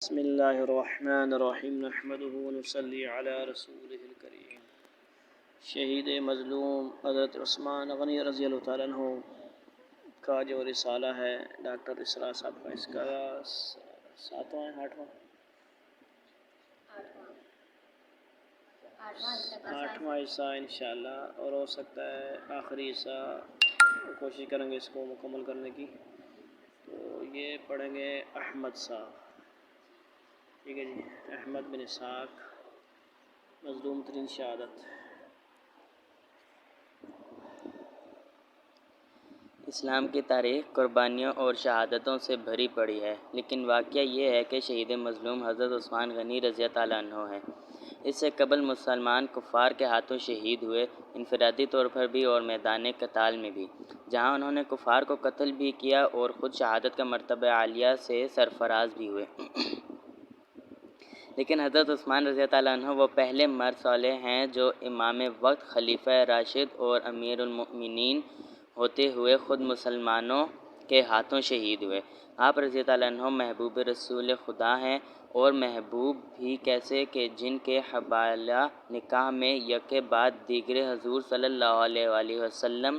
بسم اللہ الرحمن الرحیم نحمده ونصلی علی رسولہ الکریم۔ شہید مظلوم حضرت عثمان غنی رضی اللہ تعالیٰ عنہ کا جو رسالہ ہے ڈاکٹر اسرا صاحب کا، اس کا 8واں حصہ انشاءاللہ، اور ہو سکتا ہے آخری حصہ کوشش کریں گے اس کو مکمل کرنے کی۔ تو یہ پڑھیں گے احمد صاحب، ٹھیک ہے جی۔ احمد بن اسحاق، مظلوم ترین شہادت۔ اسلام کی تاریخ قربانیوں اور شہادتوں سے بھری پڑی ہے، لیکن واقعہ یہ ہے کہ شہید مظلوم حضرت عثمان غنی رضی تعالیٰ عنہ ہیں۔ اس سے قبل مسلمان کفار کے ہاتھوں شہید ہوئے، انفرادی طور پر بھی اور میدان قتال میں بھی، جہاں انہوں نے کفار کو قتل بھی کیا اور خود شہادت کا مرتبہ عالیہ سے سرفراز بھی ہوئے۔ لیکن حضرت عثمان رضی تعالیٰ عنہ وہ پہلے مرد صالح ہیں جو امام وقت، خلیفہ راشد اور امیر المؤمنین ہوتے ہوئے خود مسلمانوں کے ہاتھوں شہید ہوئے۔ آپ رضی اللہ عنہ محبوب رسول خدا ہیں، اور محبوب بھی کیسے کہ جن کے حبالہ نکاح میں یکے بعد دیگرے حضور صلی اللہ علیہ وآلہ وسلم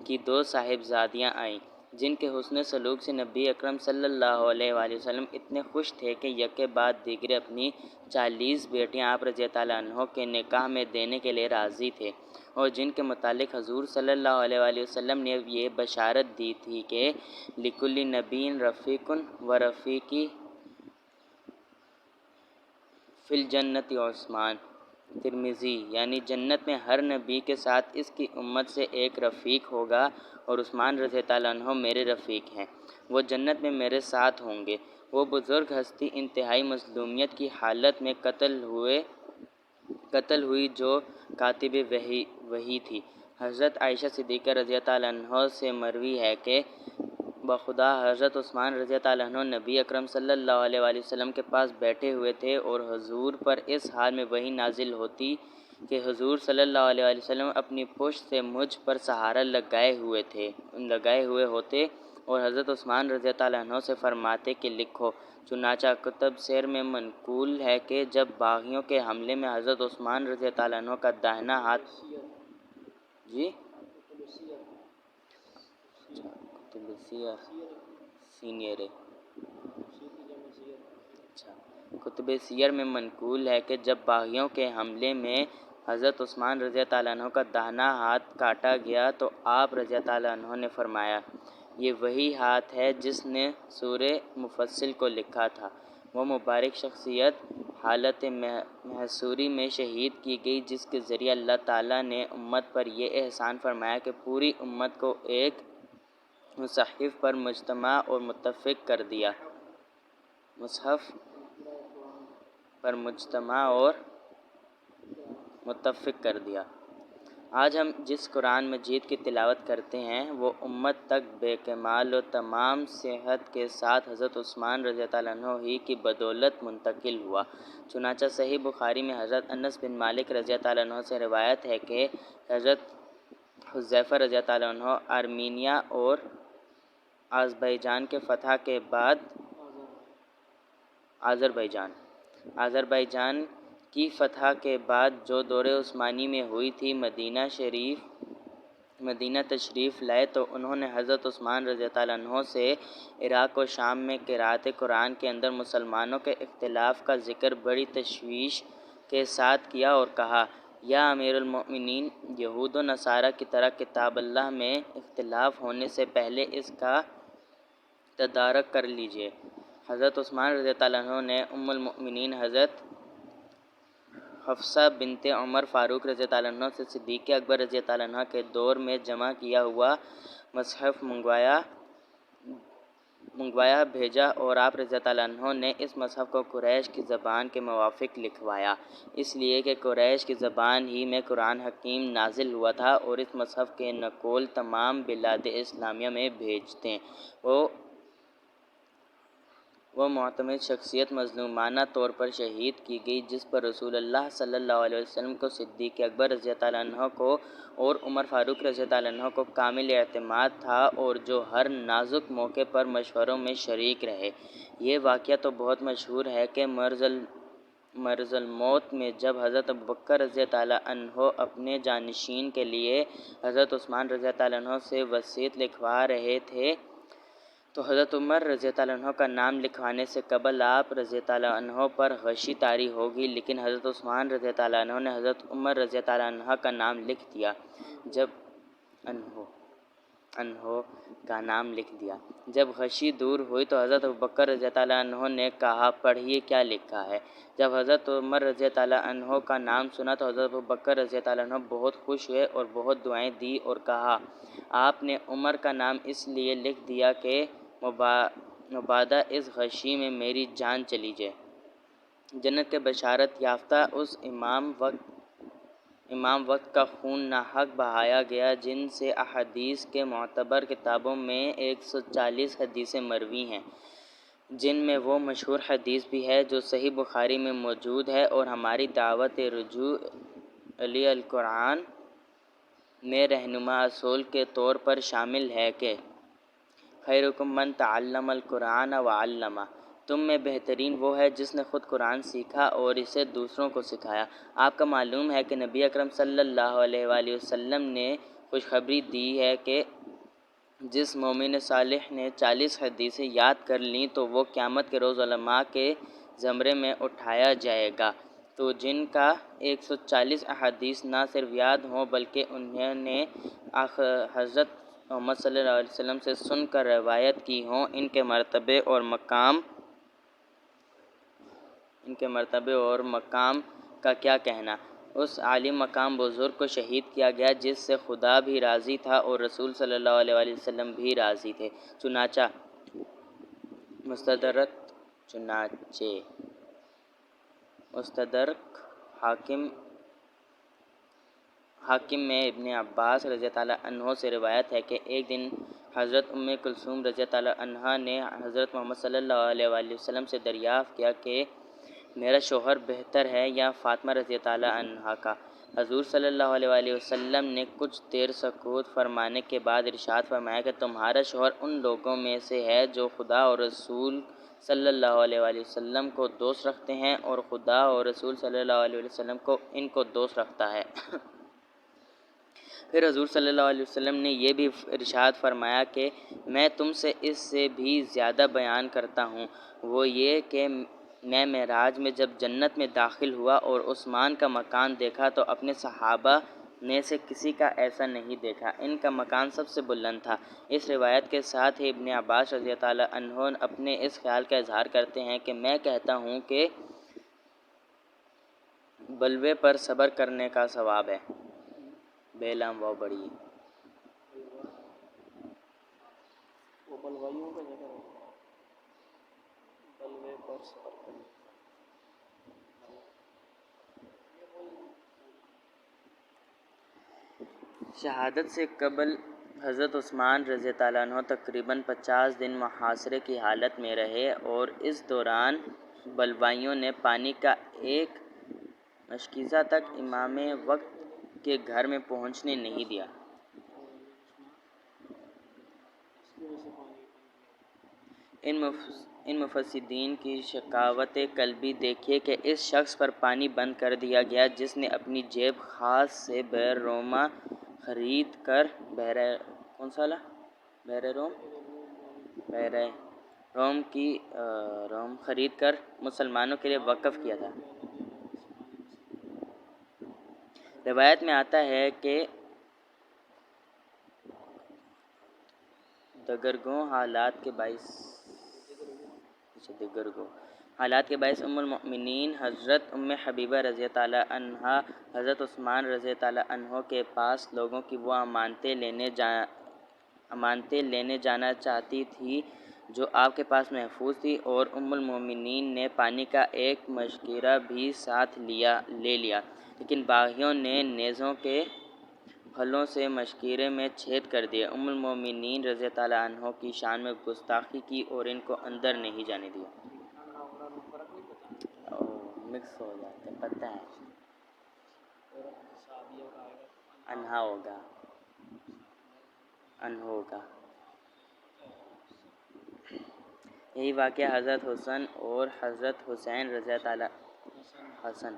کی 2 صاحبزادیاں آئیں، جن کے حسن سلوک سے نبی اکرم صلی اللہ علیہ وآلہ وسلم اتنے خوش تھے کہ یکے بعد دیگرے اپنی 40 بیٹیاں آپ رضی اللہ عنہ کے نکاح میں دینے کے لیے راضی تھے، اور جن کے متعلق حضور صلی اللہ علیہ وآلہ وسلم نے یہ بشارت دی تھی کہ لِكُلِّ نَبِيٍّ رَفِيقٌ وَرَفِيقِي فِي الْجَنَّةِ عثمان۔ ترمذی، یعنی جنت میں ہر نبی کے ساتھ اس کی امت سے ایک رفیق ہوگا، اور عثمان رضی اللہ عنہ میرے رفیق ہیں، وہ جنت میں میرے ساتھ ہوں گے۔ وہ بزرگ ہستی انتہائی مظلومیت کی حالت میں قتل ہوئی جو کاتب وحی تھی۔ حضرت عائشہ صدیقہ رضی اللہ عنہ سے مروی ہے کہ بخدا حضرت عثمان رضی اللہ عنہ نبی اکرم صلی اللہ علیہ وآلہ وسلم کے پاس بیٹھے ہوئے تھے، اور حضور پر اس حال میں وحی نازل ہوتی کہ حضور صلی اللہ علیہ وآلہ وسلم اپنی پشت سے مجھ پر سہارا لگائے ہوئے ہوتے، اور حضرت عثمان رضی اللہ عنہ سے فرماتے کہ لکھو۔ چنانچہ کتب سیر میں منقول ہے کہ جب باغیوں کے حملے میں حضرت عثمان رضی اللہ عنہ کا داہنا ہاتھ کتب سیر میں منقول ہے کہ جب باغیوں کے حملے میں حضرت عثمان رضی اللہ عنہ کا داہنا ہاتھ کاٹا گیا تو آپ رضی اللہ عنہ نے فرمایا، یہ وہی ہاتھ ہے جس نے سورہ مفصل کو لکھا تھا۔ وہ مبارک شخصیت حالت محصوری میں شہید کی گئی، جس کے ذریعے اللہ تعالیٰ نے امت پر یہ احسان فرمایا کہ پوری امت کو ایک مصحف پر مجتمع اور متفق کر دیا۔ آج ہم جس قرآن مجید کی تلاوت کرتے ہیں وہ امت تک بے کمال و تمام صحت کے ساتھ حضرت عثمان رضی اللہ عنہ ہی کی بدولت منتقل ہوا۔ چنانچہ صحیح بخاری میں حضرت انس بن مالک رضی اللہ عنہ سے روایت ہے کہ حضرت حذیفہ رضی اللہ عنہ آرمینیا اور آذربائیجان کے فتح کے بعد آذربائیجان کی فتح کے بعد جو دور عثمانی میں ہوئی تھی، مدینہ تشریف لائے تو انہوں نے حضرت عثمان رضی اللہ عنہ سے عراق و شام میں قراءت قرآن کے اندر مسلمانوں کے اختلاف کا ذکر بڑی تشویش کے ساتھ کیا اور کہا، یا امیر المؤمنین، یہود و نصارہ کی طرح کتاب اللہ میں اختلاف ہونے سے پہلے اس کا تدارک کر لیجیے۔ حضرت عثمان رضی اللہ عنہ نے ام المؤمنین حضرت حفصہ بنت عمر فاروق رضی اللہ عنہ سے صدیق اکبر رضی اللہ عنہ کے دور میں جمع کیا ہوا مصحف منگوایا بھیجا، اور آپ رضی اللہ عنہ نے اس مصحف کو قریش کی زبان کے موافق لکھوایا، اس لیے کہ قریش کی زبان ہی میں قرآن حکیم نازل ہوا تھا، اور اس مصحف کے نقول تمام بلاد اسلامیہ میں بھیجتے۔ وہ وہ معتمد شخصیت مظلومانہ طور پر شہید کی گئی جس پر رسول اللہ صلی اللہ علیہ وسلم کو، صدیق اکبر رضی اللہ عنہ کو اور عمر فاروق رضی اللہ عنہ کو کامل اعتماد تھا اور جو ہر نازک موقع پر مشوروں میں شریک رہے۔ یہ واقعہ تو بہت مشہور ہے کہ مرض الموت میں جب حضرت ابوبکر رضی اللہ عنہ اپنے جانشین کے لیے حضرت عثمان رضی اللہ عنہ سے وصیت لکھوا رہے تھے تو حضرت عمر رضی اللہ عنہ کا نام لکھوانے سے قبل آپ رضی اللہ عنہ پر غشی طاری ہوگی، لیکن حضرت عثمان رضی اللہ عنہ نے حضرت عمر رضی اللہ عنہ کا نام لکھ دیا۔ جب غشی دور ہوئی تو حضرت ابوبکر رضی اللہ عنہ نے کہا، پڑھیے کیا لکھا ہے۔ جب حضرت عمر رضی اللہ عنہ کا نام سنا تو حضرت ابوبکر رضی اللہ عنہ بہت خوش ہوئے اور بہت دعائیں دی اور کہا، آپ نے عمر کا نام اس لیے لکھ دیا کہ مبادا اس غشی میں میری جان چلی جائے۔ جنت کے بشارت یافتہ اس امام وقت کا خون ناحق بہایا گیا، جن سے احادیث کے معتبر کتابوں میں 140 حدیثیں مروی ہیں، جن میں وہ مشہور حدیث بھی ہے جو صحیح بخاری میں موجود ہے اور ہماری دعوت رجوع الی القرآن میں رہنما اصول کے طور پر شامل ہے کہ خیرکم من تعلم القرآن وعلمہ، تم میں بہترین وہ ہے جس نے خود قرآن سیکھا اور اسے دوسروں کو سکھایا۔ آپ کا معلوم ہے کہ نبی اکرم صلی اللہ علیہ وآلہ وسلم نے خوشخبری دی ہے کہ جس مومن صالح نے 40 حدیثیں یاد کر لیں تو وہ قیامت کے روز علماء کے زمرے میں اٹھایا جائے گا، تو جن کا 140 احادیث نہ صرف یاد ہوں بلکہ انہوں نے حضرت محمد صلی اللہ علیہ وسلم سے سن کر روایت کی ہوں، ان کے مرتبے اور مقام کا کیا کہنا۔ اس عالی مقام بزرگ کو شہید کیا گیا جس سے خدا بھی راضی تھا اور رسول صلی اللہ علیہ وآلہ وسلم بھی راضی تھے۔ چنانچہ مستدرک حاکم میں ابن عباس رضی اللہ عنہ سے روایت ہے کہ ایک دن حضرت ام کلثوم رضی اللہ عنہا نے حضرت محمد صلی اللہ علیہ وآلہ وسلم سے دریافت کیا کہ میرا شوہر بہتر ہے یا فاطمہ رضی اللہ عنہا کا؟ حضور صلی اللہ علیہ وآلہ وسلم نے کچھ دیر سکوت فرمانے کے بعد ارشاد فرمایا کہ تمہارا شوہر ان لوگوں میں سے ہے جو خدا اور رسول صلی اللہ علیہ وآلہ وسلم کو دوست رکھتے ہیں اور خدا اور رسول صلی اللہ علیہ وسلم کو ان کو دوست رکھتا ہے۔ پھر حضور صلی اللہ علیہ وسلم نے یہ بھی ارشاد فرمایا کہ میں تم سے اس سے بھی زیادہ بیان کرتا ہوں، وہ یہ کہ میں معراج میں جب جنت میں داخل ہوا اور عثمان کا مکان دیکھا تو اپنے صحابہ میں سے کسی کا ایسا نہیں دیکھا، ان کا مکان سب سے بلند تھا۔ اس روایت کے ساتھ ہی ابن عباس رضی اللہ عنہ اپنے اس خیال کا اظہار کرتے ہیں کہ میں کہتا ہوں کہ بلوے پر صبر کرنے کا ثواب ہے۔ بیلام وہ بڑی وہ بلوائیوں کا ذکر ہے، بلوے پر صبر کرنا۔ شہادت سے قبل حضرت عثمان رضی اللہ عنہ تقریباً 50 دن محاصرے کی حالت میں رہے اور اس دوران بلوائیوں نے پانی کا ایک مشکیزہ تک امام وقت کے گھر میں پہنچنے نہیں دیا۔ ان مفسدین کی شقاوت قلبی دیکھیے کہ اس شخص پر پانی بند کر دیا گیا جس نے اپنی جیب خاص سے بحر روم خرید کر مسلمانوں کے لیے وقف کیا تھا۔ روایت میں آتا ہے کہ دیگرگوں حالات کے باعث ام المؤمنین حضرت ام حبیبہ رضی اللہ عنہا حضرت عثمان رضی اللہ عنہ کے پاس لوگوں کی وہ امانتیں لینے جانا چاہتی تھی جو آپ کے پاس محفوظ تھی، اور ام المؤمنین نے پانی کا ایک مشکیرہ بھی ساتھ لے لیا، لیکن باغیوں نے نیزوں کے پھلوں سے مشکیرے میں چھید کر دیے۔ ام المؤمنین رضی اللہ عنہ کی شان میں گستاخی کی اور ان کو اندر نہیں جانے دیا۔ مکس ہو جاتے ہیں، پتہ ہے، اور صحابیہ کا آئے گا انہا ہوگا، ہوگا۔ یہی واقعہ حضرت حسن اور حضرت حسین رضی تعالیٰ حسن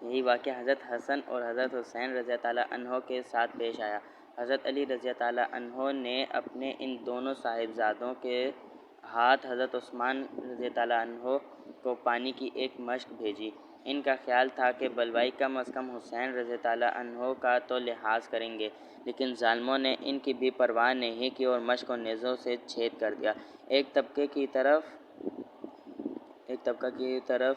یہی واقعہ حضرت حسن اور حضرت حسین رضی تعالیٰ عنہ کے ساتھ پیش آیا۔ حضرت علی رضی تعالیٰ عنہ نے اپنے ان دونوں صاحبزادوں کے ہاتھ حضرت عثمان رضی تعالیٰ عنہ کو پانی کی ایک مشق بھیجی۔ ان کا خیال تھا کہ بلوائی کم از کم حسین رضی تعالیٰ عنہ کا تو لحاظ کریں گے، لیکن ظالموں نے ان کی بھی پرواہ نہیں کی اور مشق کو نیزوں سے چھید کر دیا۔ ایک طبقہ کی طرف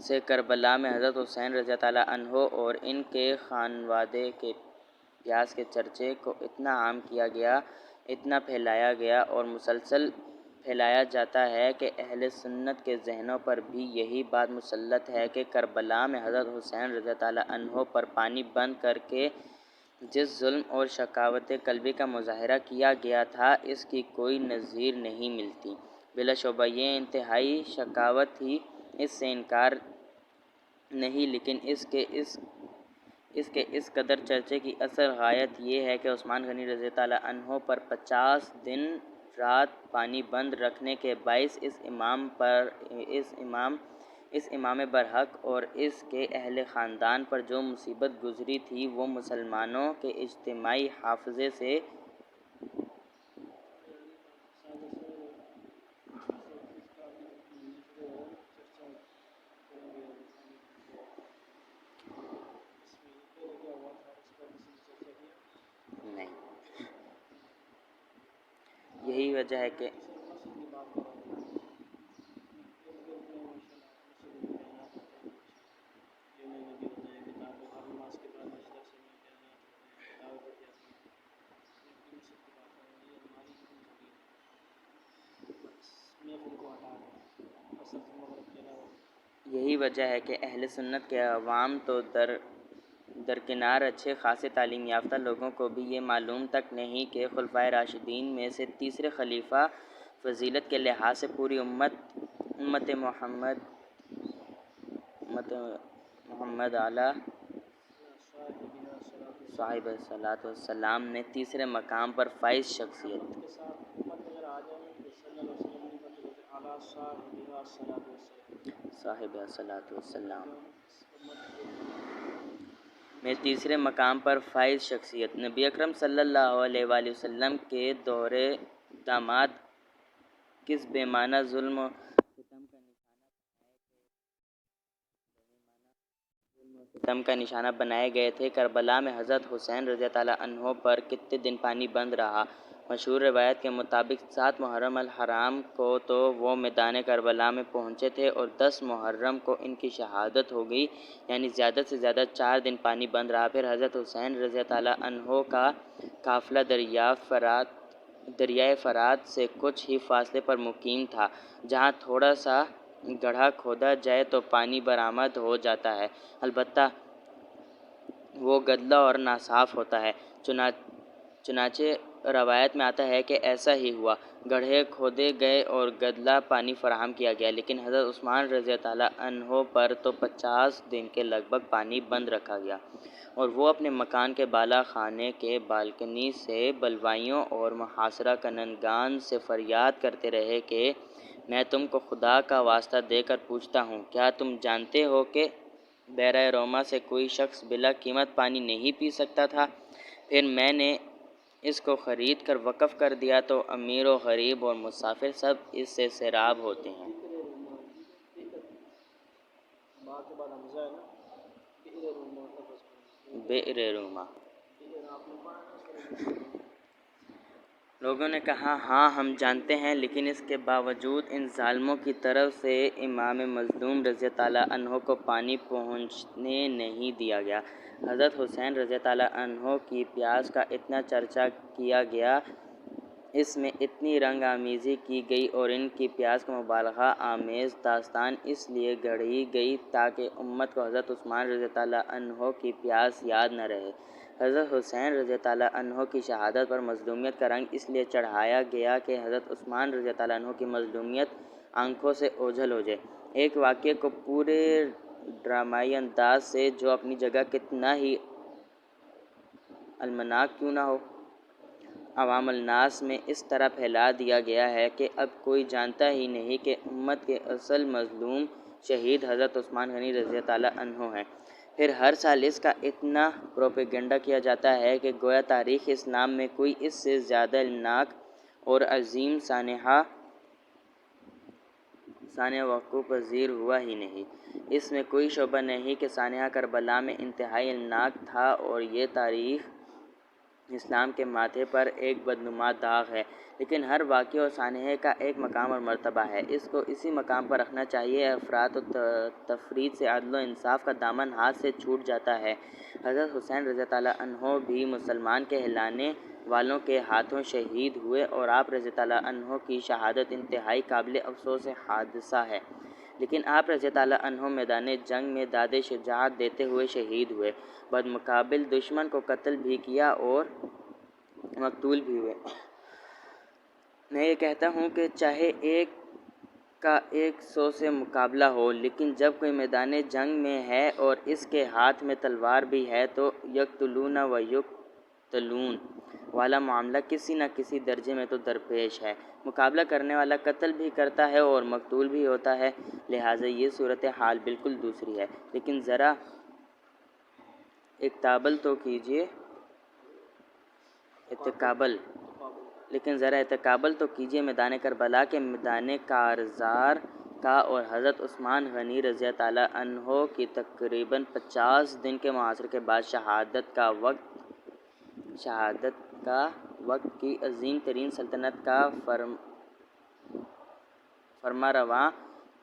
سے کربلا میں حضرت حسین رضی تعالیٰ عنہ اور ان کے خانوادے کے پیاس کے چرچے کو اتنا عام کیا گیا، اتنا پھیلایا گیا اور مسلسل پھیلایا جاتا ہے کہ اہل سنت کے ذہنوں پر بھی یہی بات مسلط ہے کہ کربلا میں حضرت حسین رضی تعالیٰ عنہ پر پانی بند کر کے جس ظلم اور شقاوت قلبی کا مظاہرہ کیا گیا تھا، اس کی کوئی نظیر نہیں ملتی۔ بلا شبہ یہ انتہائی شقاوت تھی، اس سے انکار نہیں، لیکن اس کے اس قدر چرچے کی اصل غایت یہ ہے کہ عثمان غنی رضی تعالیٰ عنہ پر 50 دن رات پانی بند رکھنے کے باعث اس امام برحق اور اس کے اہل خاندان پر جو مصیبت گزری تھی وہ مسلمانوں کے اجتماعی حافظے سے نہیں۔ یہی وجہ ہے کہ اہل سنت کے عوام تو درکنار اچھے خاصے تعلیم یافتہ لوگوں کو بھی یہ معلوم تک نہیں کہ خلفائے راشدین میں سے تیسرے خلیفہ فضیلت کے لحاظ سے پوری امت محمد علیہ صاحب الصلاۃ والسلام نے تیسرے مقام پر فائز شخصیت صاحب الصلاۃ والسلام میں تیسرے مقام پر فائز شخصیت نبی اکرم صلی اللہ علیہ وآلہ وسلم کے دور داماد کس بے معنی ظلم و ستم کا نشانہ بنائے گئے تھے۔ کربلا میں حضرت حسین رضی تعالیٰ عنہ پر کتنے دن پانی بند رہا؟ مشہور روایت کے مطابق 7 محرم الحرام کو تو وہ میدان کربلا میں پہنچے تھے اور 10 محرم کو ان کی شہادت ہو گئی، یعنی زیادہ سے زیادہ 4 دن پانی بند رہا۔ پھر حضرت حسین رضی تعالیٰ عنہ کا قافلہ دریائے فرات سے کچھ ہی فاصلے پر مقیم تھا، جہاں تھوڑا سا گڑھا کھودا جائے تو پانی برآمد ہو جاتا ہے، البتہ وہ گدلا اور ناصاف ہوتا ہے۔ چنانچہ روایت میں آتا ہے کہ ایسا ہی ہوا، گڑھے کھودے گئے اور گدلا پانی فراہم کیا گیا، لیکن حضرت عثمان رضی تعالیٰ عنہ پر تو 50 دن کے لگ بھگ پانی بند رکھا گیا، اور وہ اپنے مکان کے بالا خانے کے بالکنی سے بلوائیوں اور محاصرہ کنندگان سے فریاد کرتے رہے کہ میں تم کو خدا کا واسطہ دے کر پوچھتا ہوں، کیا تم جانتے ہو کہ بیرہ روما سے کوئی شخص بلا قیمت پانی نہیں پی سکتا تھا؟ پھر میں نے اس کو خرید کر وقف کر دیا تو امیر و غریب اور مسافر سب اس سے سیراب ہوتے ہیں۔ بئر روما لوگوں نے کہا، ہاں ہم جانتے ہیں، لیکن اس کے باوجود ان ظالموں کی طرف سے امام مظلوم رضی تعالیٰ عنہ کو پانی پہنچنے نہیں دیا گیا۔ حضرت حسین رضی تعالیٰ عنہ کی پیاس کا اتنا چرچا کیا گیا، اس میں اتنی رنگ آمیزی کی گئی اور ان کی پیاس کا مبالغہ آمیز داستان اس لیے گڑھی گئی تاکہ امت کو حضرت عثمان رضی تعالیٰ عنہ کی پیاس یاد نہ رہے۔ حضرت حسین رضی تعالیٰ عنہ کی شہادت پر مظلومیت کا رنگ اس لیے چڑھایا گیا کہ حضرت عثمان رضی تعالیٰ عنہ کی مظلومیت آنکھوں سے اوجھل ہو جائے۔ ایک واقعے کو پورے ڈرامائی انداز سے جو اپنی جگہ کتنا ہی المناک کیوں نہ ہو، عوام الناس میں اس طرح پھیلا دیا گیا ہے کہ اب کوئی جانتا ہی نہیں کہ امت کے اصل مظلوم شہید حضرت عثمان غنی رضی اللہ عنہ ہیں۔ پھر ہر سال اس کا اتنا پروپیگنڈا کیا جاتا ہے کہ گویا تاریخ اسلام میں کوئی اس سے زیادہ المناک اور عظیم سانحہ وقوع پذیر ہوا ہی نہیں۔ اس میں کوئی شبہ نہیں کہ سانحہ کربلا میں انتہائی المناک تھا، اور یہ تاریخ اسلام کے ماتھے پر ایک بدنما داغ ہے۔ لیکن ہر واقعے اور سانحے کا ایک مقام اور مرتبہ ہے، اس کو اسی مقام پر رکھنا چاہیے۔ افراط و تفریط سے عدل و انصاف کا دامن ہاتھ سے چھوٹ جاتا ہے۔ حضرت حسین رضی اللہ عنہ بھی مسلمان کہلانے والوں کے ہاتھوں شہید ہوئے، اور آپ رضی اللہ عنہ کی شہادت انتہائی قابل افسوس حادثہ ہے، لیکن آپ رضی اللہ عنہ میدان جنگ میں داد شجاعت دیتے ہوئے شہید ہوئے، بدمقابل دشمن کو قتل بھی کیا اور مقتول بھی ہوئے۔ میں یہ کہتا ہوں کہ چاہے ایک کا 100 سے مقابلہ ہو، لیکن جب کوئی میدان جنگ میں ہے اور اس کے ہاتھ میں تلوار بھی ہے تو یقتلون و یقتلون والا معاملہ کسی نہ کسی درجے میں تو درپیش ہے۔ مقابلہ کرنے والا قتل بھی کرتا ہے اور مقتول بھی ہوتا ہے، لہٰذا یہ صورتحال بالکل دوسری ہے۔ لیکن ذرا اتقابل تو کیجئے میدان کربلا کے میدان کارزار کا اور حضرت عثمان غنی رضی اللہ عنہ کی تقریباً 50 دن کے محاصرے کے بعد شہادت کا وقت کی عظیم ترین سلطنت کا فرمانرواں،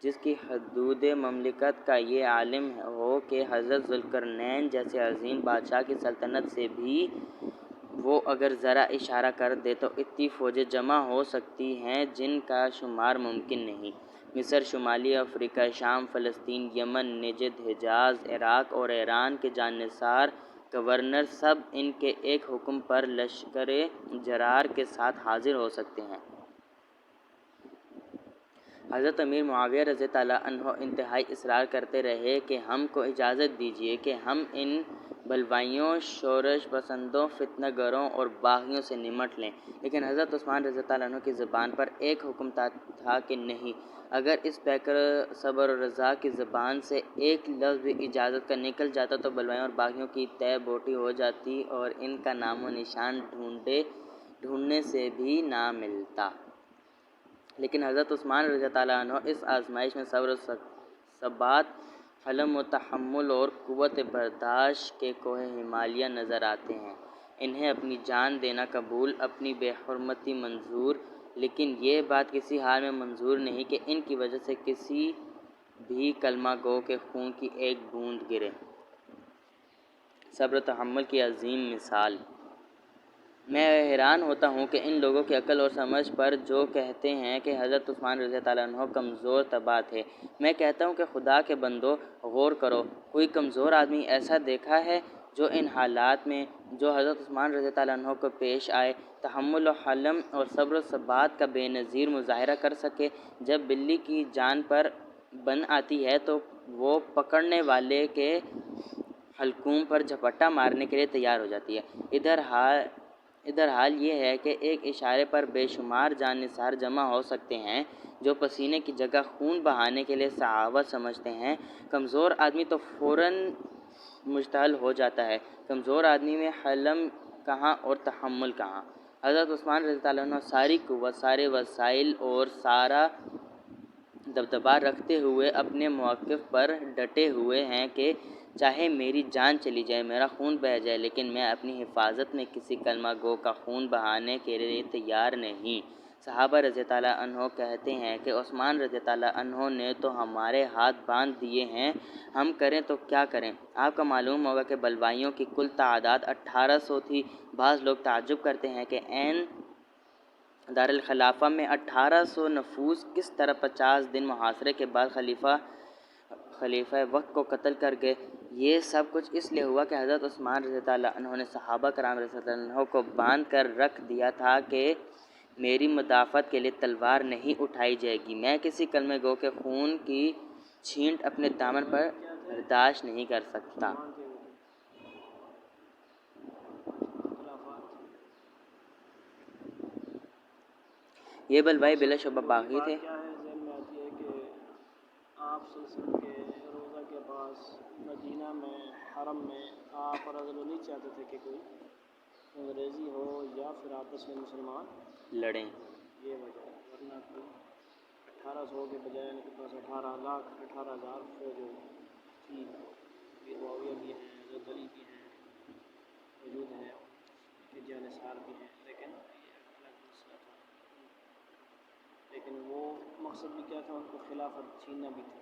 جس کی حدود مملکت کا یہ عالم ہو کہ حضرت ذوالقرنین جیسے عظیم بادشاہ کی سلطنت سے بھی وہ اگر ذرا اشارہ کر دے تو اتنی فوجیں جمع ہو سکتی ہیں جن کا شمار ممکن نہیں۔ مصر، شمالی افریقہ، شام، فلسطین، یمن، نجد، حجاز، عراق اور ایران کے جانثار گورنر سب ان کے ایک حکم پر لشکر جرار کے ساتھ حاضر ہو سکتے ہیں۔ حضرت امیر معاویہ رضی اللہ عنہ انتہائی اصرار کرتے رہے کہ ہم کو اجازت دیجیے کہ ہم ان بلوائیوں، شورش پسندوں، فتنہ گروں اور باغیوں سے نمٹ لیں، لیکن حضرت عثمان رضی اللہ عنہ کی زبان پر ایک حکم تھا کہ نہیں۔ اگر اس پیکر صبر و رضا کی زبان سے ایک لفظ بھی اجازت کا نکل جاتا تو بلوائیوں اور باغیوں کی تہ بوٹی ہو جاتی اور ان کا نام و نشان ڈھونڈنے سے بھی نہ ملتا۔ لیکن حضرت عثمان رضی اللہ عنہ اس آزمائش میں صبر و ثبات، حلم و تحمل اور قوت برداشت کے کوہ ہمالیہ نظر آتے ہیں۔ انہیں اپنی جان دینا قبول، اپنی بے حرمتی منظور، لیکن یہ بات کسی حال میں منظور نہیں کہ ان کی وجہ سے کسی بھی کلمہ گو کے خون کی ایک بوند گرے۔ صبر و تحمل کی عظیم مثال۔ میں حیران ہوتا ہوں کہ ان لوگوں کی عقل اور سمجھ پر جو کہتے ہیں کہ حضرت عثمان رضی اللہ عنہ کمزور طبع تھے۔ میں کہتا ہوں کہ خدا کے بندو، غور کرو، کوئی کمزور آدمی ایسا دیکھا ہے جو ان حالات میں جو حضرت عثمان رضی اللہ عنہ کو پیش آئے، تحمل و حلم اور صبر و ثبات کا بے نظیر مظاہرہ کر سکے؟ جب بلی کی جان پر بن آتی ہے تو وہ پکڑنے والے کے حلقوم پر جھپٹا مارنے کے لیے تیار ہو جاتی ہے۔ ادھر حال یہ ہے کہ ایک اشارے پر بے شمار جان نثار جمع ہو سکتے ہیں جو پسینے کی جگہ خون بہانے کے لیے سخاوت سمجھتے ہیں۔ کمزور آدمی تو فوراً مشتعل ہو جاتا ہے۔ کمزور آدمی میں حلم کہاں اور تحمل کہاں؟ حضرت عثمان رضی اللہ عنہ ساری قوت، سارے وسائل اور سارا دبدبہ رکھتے ہوئے اپنے موقف پر ڈٹے ہوئے ہیں کہ چاہے میری جان چلی جائے، میرا خون بہہ جائے، لیکن میں اپنی حفاظت میں کسی کلمہ گو کا خون بہانے کے لیے تیار نہیں۔ صحابہ رضی اللہ عنہ کہتے ہیں کہ عثمان رضی اللہ عنہ نے تو ہمارے ہاتھ باندھ دیے ہیں، ہم کریں تو کیا کریں؟ آپ کو معلوم ہوگا کہ بلوائیوں کی کل تعداد 1800 تھی۔ بعض لوگ تعجب کرتے ہیں کہ عین دارالخلافہ میں 1800 نفوس کس طرح 50 دن محاصرے کے بعد خلیفہ وقت کو قتل کر گئے۔ یہ سب کچھ اس لیے ہوا کہ حضرت عثمان رضی اللہ عنہ نے صحابہ کرام رضی اللہ عنہ کو باندھ کر رکھ دیا تھا کہ میری مدافعت کے لیے تلوار نہیں اٹھائی جائے گی، میں کسی کلمہ گو کے خون کی چھینٹ اپنے دامن پر برداشت نہیں کر سکتا۔ یہ بلوائی بلا شبہ باغی تھے۔ کیا ہے ذہن میں آتی ہے کہ آپ صلی اللہ علیہ وسلم کے روضہ کے پاس مدینہ میں حرم میں آپ اور حضرت نہیں چاہتے تھے کہ کوئی انگریزی ہو یا پھر آپس میں مسلمان لڑیں۔ یہ وجہ ہے، ورنہ کوئی 1800 کے بجائے ان کے پاس 18,00,000 فوج ہو تھی۔ پیر معاویہ بھی ہیں، حضرت علی بھی ہیں، موجود ہیں، کہ جانصار بھی ہیں، لیکن یہ الگ مسئلہ تھا۔ لیکن وہ مقصد بھی کیا تھا، ان کو خلافت چھیننا بھی تھا۔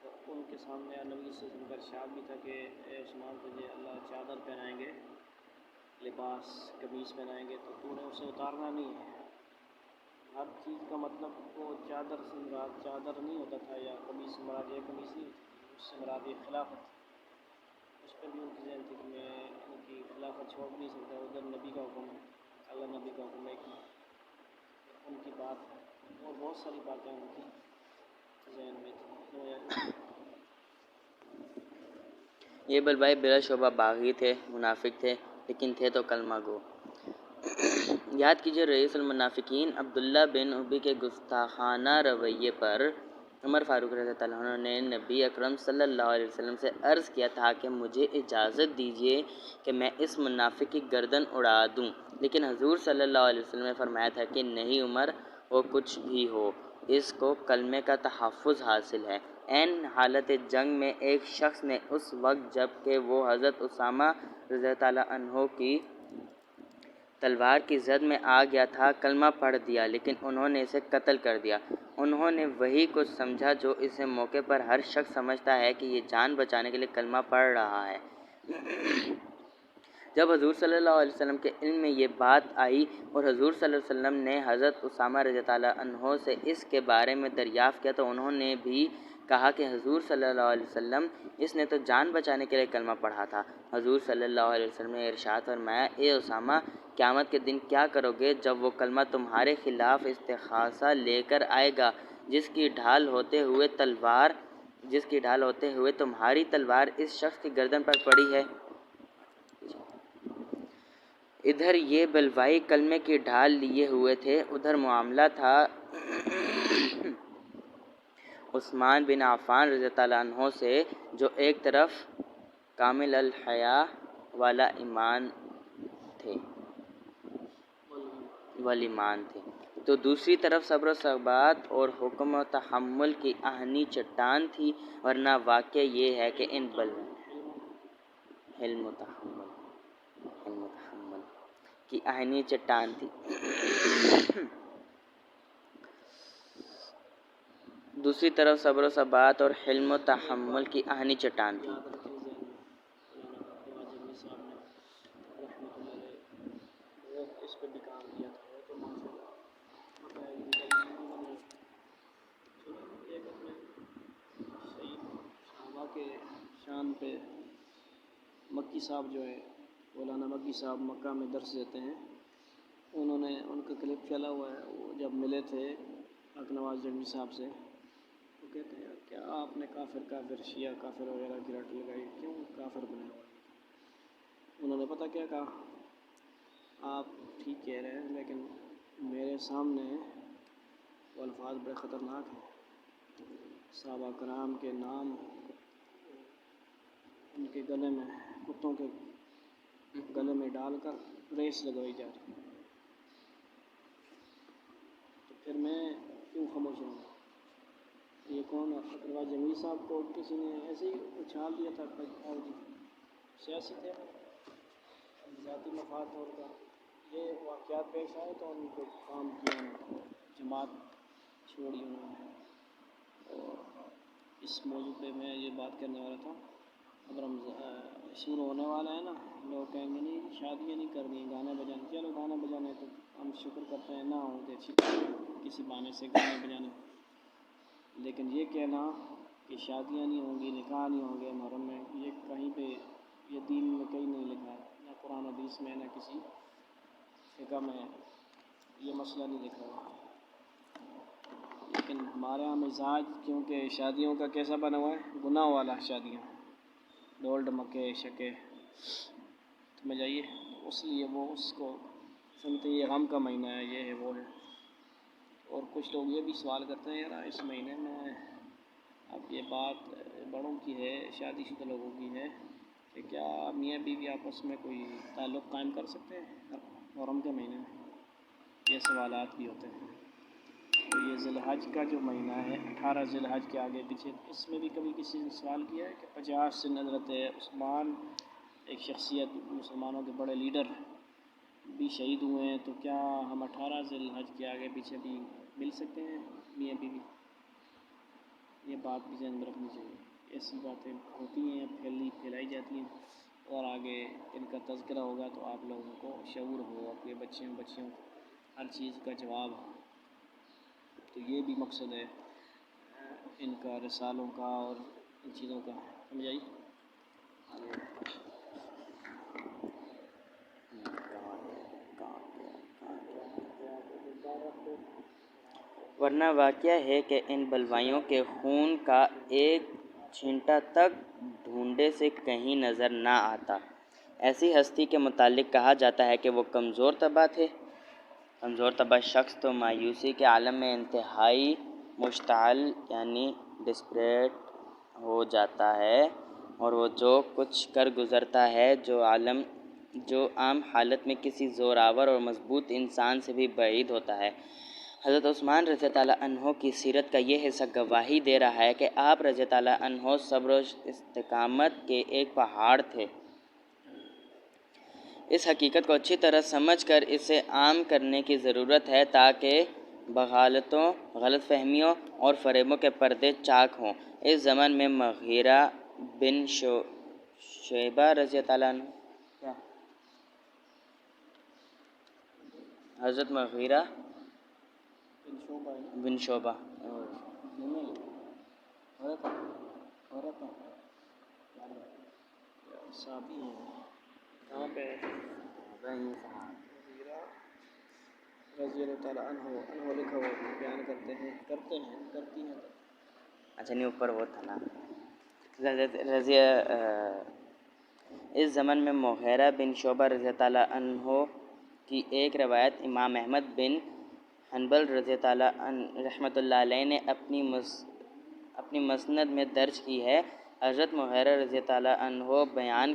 تو ان کے سامنے نبی صلی اللہ علیہ وسلم کا ارشاد بھی تھا کہ اے عثمان تجھے اللہ چادر پہنائیں گے، لباس قمیص پہنائیں گے، تو تو نے اسے اتارنا نہیں ہے۔ ہر چیز کا مطلب وہ چادر سے مراد چادر نہیں ہوتا تھا، یا قمیص سے مراد یہ قمیص نہیں ہوتی، اس سے مراد یہ خلافت۔ اس پہ بھی ان کی ذہن تھی کہ میں ان کی خلافت چھوڑ نہیں سکتا، ادھر نبی کا حکم ہے، اللہ نبی کا حکم ہے کہ ان کی بات ہے، اور بہت ساری باتیں ان کی ذہن میں تھیں۔ یہ بلوائی بلا شبہ باغی تھے، منافق تھے، لیکن تھے تو کلمہ گو۔ یاد کیجئے رئیس المنافقین عبداللہ بن ابی کے گستاخانہ رویے پر عمر فاروق رضی اللہ عنہ نے نبی اکرم صلی اللہ علیہ وسلم سے عرض کیا تھا کہ مجھے اجازت دیجیے کہ میں اس منافق کی گردن اڑا دوں، لیکن حضور صلی اللہ علیہ وسلم نے فرمایا تھا کہ نہیں عمر، وہ کچھ بھی ہو، اس کو کلمے کا تحفظ حاصل ہے۔ عین حالت جنگ میں ایک شخص نے اس وقت جب کہ وہ حضرت اسامہ رضی اللہ عنہ کی تلوار کی زد میں آ گیا تھا کلمہ پڑھ دیا، لیکن انہوں نے اسے قتل کر دیا۔ انہوں نے وہی کچھ سمجھا جو اسے موقع پر ہر شخص سمجھتا ہے کہ یہ جان بچانے کے لیے کلمہ پڑھ رہا ہے۔ جب حضور صلی اللہ علیہ وسلم کے علم میں یہ بات آئی اور حضور صلی اللہ علیہ وسلم نے حضرت اسامہ رضی اللہ عنہ سے اس کے بارے میں دریافت کیا تو انہوں نے بھی کہا کہ حضور صلی اللہ علیہ وسلم اس نے تو جان بچانے کے لیے کلمہ پڑھا تھا۔ حضور صلی اللہ علیہ وسلم نے ارشاد فرمایا، اے اسامہ، قیامت کے دن کیا کرو گے جب وہ کلمہ تمہارے خلاف استغاثہ لے کر آئے گا جس کی ڈھال ہوتے ہوئے تمہاری تلوار اس شخص کی گردن پر پڑی ہے؟ ادھر یہ بلوائی کلمے کی ڈھال لیے ہوئے تھے، ادھر معاملہ تھا عثمان بن عفان رضی اللہ عنہ سے، جو ایک طرف کامل الحیا والا ایمان تھے والایمان تھے، تو دوسری طرف صبر و ثبات اور حکم و تحمل کی آہنی چٹان تھی، ورنہ واقعہ یہ ہے کہ ان حلم و تحمل کی آہنی چٹان تھی۔ دوسری طرف صبر و ثبات اور حلم و تحمل کی آہنی چٹان تھی۔ اس پہ بھی کام کیا تھا، وہ تو ایک اپنے صحیح صحابہ کے شان پہ مکی صاحب جو ہے، مولانا مکی صاحب مکہ میں درس دیتے ہیں، انہوں نے ان کا کلپ چلا ہوا ہے، وہ جب ملے تھے حق نواز جنگی صاحب سے، وہ کہتے ہیں کیا آپ نے کافر شیعہ کافر وغیرہ کی رٹ لگائی، کیوں کافر بنے ہوا؟ انہوں نے پتہ کیا کہا، آپ ٹھیک کہہ رہے ہیں لیکن میرے سامنے وہ الفاظ بڑے خطرناک ہیں، صحابہ کرام کے نام ان کے گلے میں، کتوں کے گلے میں ڈال کر ریس لگوائی جا رہی، تو پھر میں کیوں خاموش رہوں؟ یہ کون ہے؟ فقروا جمیل صاحب کو کسی نے ایسے ہی اچھال دیا تھا، سیاسی تھے، ذاتی مفاد طور کا، یہ واقعات پیش آئے تو ان کو کام کیا، جماعت چھوڑی انہوں نے۔ اور اس موضوع پہ میں یہ بات کرنے والا تھا، اب شروع ہونے والا ہے نا، لوگ کہیں گے نہیں شادیاں نہیں کرنی، گانے بجانے، چلو گانے بجانے تو ہم شکر کرتے ہیں نہ ہوں اچھی کسی بہانے سے گانے بجانے، لیکن یہ کہنا کہ شادیاں نہیں ہوں گی، نکاح نہیں ہوں گے محرم میں، یہ کہیں پہ یہ دین میں کہیں نہیں لکھا ہے، نہ قرآن حدیث میں، نہ کسی فقہ میں یہ مسئلہ نہیں لکھا ہوا۔ لیکن ہمارے یہاں مزاج کیونکہ شادیوں کا کیسا بنا ہوا ہے، گناہ والا شادیاں، ڈھول ڈمکے شکے، سمجھ آئیے، اس لیے وہ اس کو سمجھتے یہ غم کا مہینہ ہے، یہ ہے وہ ہے۔ اور کچھ لوگ یہ بھی سوال کرتے ہیں یار اس مہینے میں، اب یہ بات بڑوں کی ہے، شادی شدہ لوگوں کی ہے کہ کیا میاں بیوی آپس میں کوئی تعلق قائم کر سکتے ہیں محرم کے مہینے میں؟ یہ سوالات بھی ہوتے ہیں۔ تو یہ ذی الحج کا جو مہینہ ہے، 18 ذی الحج کے آگے پیچھے، اس میں بھی کبھی کسی نے سوال کیا ہے کہ 50 سن حضرت عثمان ایک شخصیت، مسلمانوں کے بڑے لیڈر بھی شہید ہوئے ہیں، تو کیا ہم 18 ذی الحج کے آگے پیچھے بھی مل سکتے ہیں میاں بیوی؟ یہ بات بھی ذہن میں رکھنی چاہیے۔ ایسی باتیں ہوتی ہیں، پھیلائی جاتی ہیں، اور آگے ان کا تذکرہ ہوگا تو آپ لوگوں کو شعور ہو، اپنے بچیوں ہر چیز کا جواب ہو۔ تو یہ بھی مقصد ہے ان کا، رسالوں کا اور ان چیزوں کا، سمجھ آئی؟ ورنہ واقعہ ہے کہ ان بلوائیوں کے خون کا ایک چھینٹا تک ڈھونڈے سے کہیں نظر نہ آتا۔ ایسی ہستی کے متعلق کہا جاتا ہے کہ وہ کمزور طبع تھے۔ کمزور طبع شخص تو مایوسی کے عالم میں انتہائی مشتعل یعنی ڈسپریٹ ہو جاتا ہے، اور وہ جو کچھ کر گزرتا ہے جو عام حالت میں کسی زوراور اور مضبوط انسان سے بھی بعید ہوتا ہے۔ حضرت عثمان رضی اللہ عنہ کی سیرت کا یہ حصہ گواہی دے رہا ہے کہ آپ رضی اللہ عنہ صبر و استقامت کے ایک پہاڑ تھے۔ اس حقیقت کو اچھی طرح سمجھ کر اسے عام کرنے کی ضرورت ہے تاکہ بغالتوں، غلط فہمیوں اور فریبوں کے پردے چاک ہوں۔ اس زمن میں مغیرہ بن شعبہ رضی اللہ عنہ، حضرت مغیرہ بن شعبہ صحابی ہیں، کہاں پہ رضی اللہ تعالیٰ عنہ لکھا ہوا بیان کرتی ہیں۔ اچھا نہیں، اوپر وہ تھا نا، اس زمن میں مغیرہ بن شعبہ رضی اللہ عنہ کی ایک روایت امام احمد بن حنبل رضی اللہ عنہ رحمۃ اللہ علیہ نے اپنی مسند میں درج کی ہے۔ حضرت مغیرہ رضی اللہ عنہ بیان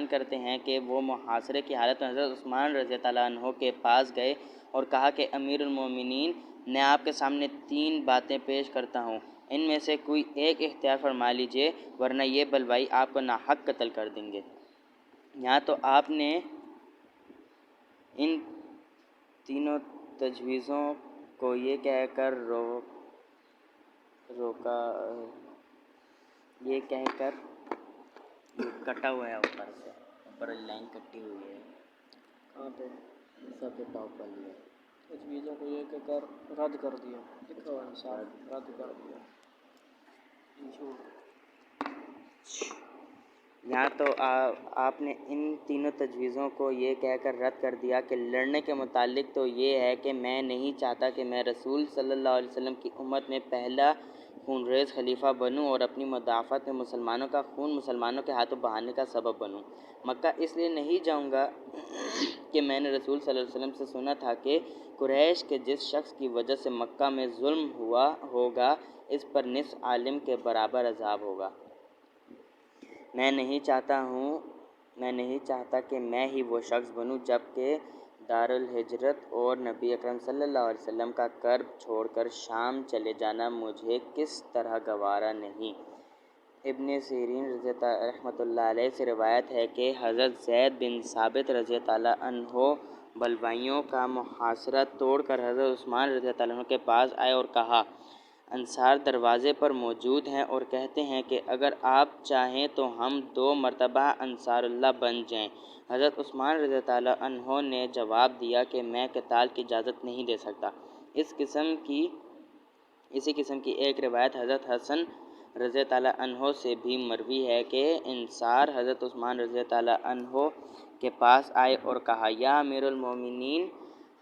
کرتے ہیں کہ وہ محاصرے کی حالت میں حضرت عثمان رضی اللہ عنہ کے پاس گئے اور کہا کہ امیر المومنین، میں آپ کے سامنے 3 باتیں پیش کرتا ہوں، ان میں سے کوئی ایک اختیار فرما لیجئے ورنہ یہ بلوائی آپ کو ناحق قتل کر دیں گے۔ یہاں تو آپ نے ان تینوں تجویزوں کو یہ کہہ کر کٹا ہوا ہے، اوپر سے اوپر لائن کٹی ہوئی ہے، کہاں پہ سب کے ٹاپ پر ہے۔ تجویزوں کو یہ کہہ کر رد کر دیا، لکھا ہوا ہے صاحب، رد کر دیا۔ یہاں تو آپ نے ان تینوں تجویزوں کو یہ کہہ کر رد کر دیا کہ لڑنے کے متعلق تو یہ ہے کہ میں نہیں چاہتا کہ میں رسول صلی اللہ علیہ وسلم کی امت میں پہلا خونریز خلیفہ بنوں اور اپنی مدافعت میں مسلمانوں کا خون مسلمانوں کے ہاتھوں بہانے کا سبب بنوں۔ مکہ اس لیے نہیں جاؤں گا کہ میں نے رسول صلی اللہ علیہ وسلم سے سنا تھا کہ قریش کے جس شخص کی وجہ سے مکہ میں ظلم ہوا ہوگا اس پر نصف عالم کے برابر عذاب ہوگا۔ میں نہیں چاہتا کہ میں ہی وہ شخص بنوں جبکہ دارالہجرت اور نبی اکرم صلی اللہ علیہ وسلم کا کرب چھوڑ کر شام چلے جانا مجھے کس طرح گوارا نہیں۔ ابن سیرین رحمۃ اللہ علیہ سے روایت ہے کہ حضرت زید بن ثابت رضی اللہ عنہ بلوائیوں کا محاصرہ توڑ کر حضرت عثمان رضی اللہ عنہ کے پاس آئے اور کہا، انصار دروازے پر موجود ہیں اور کہتے ہیں کہ اگر آپ چاہیں تو ہم 2 مرتبہ انصار اللہ بن جائیں۔ حضرت عثمان رضی اللہ عنہ نے جواب دیا کہ میں قتال کی اجازت نہیں دے سکتا۔ اسی قسم کی ایک روایت حضرت حسن رضی اللہ عنہ سے بھی مروی ہے کہ انصار حضرت عثمان رضی اللہ عنہ کے پاس آئے اور کہا، یا امیر المومنین،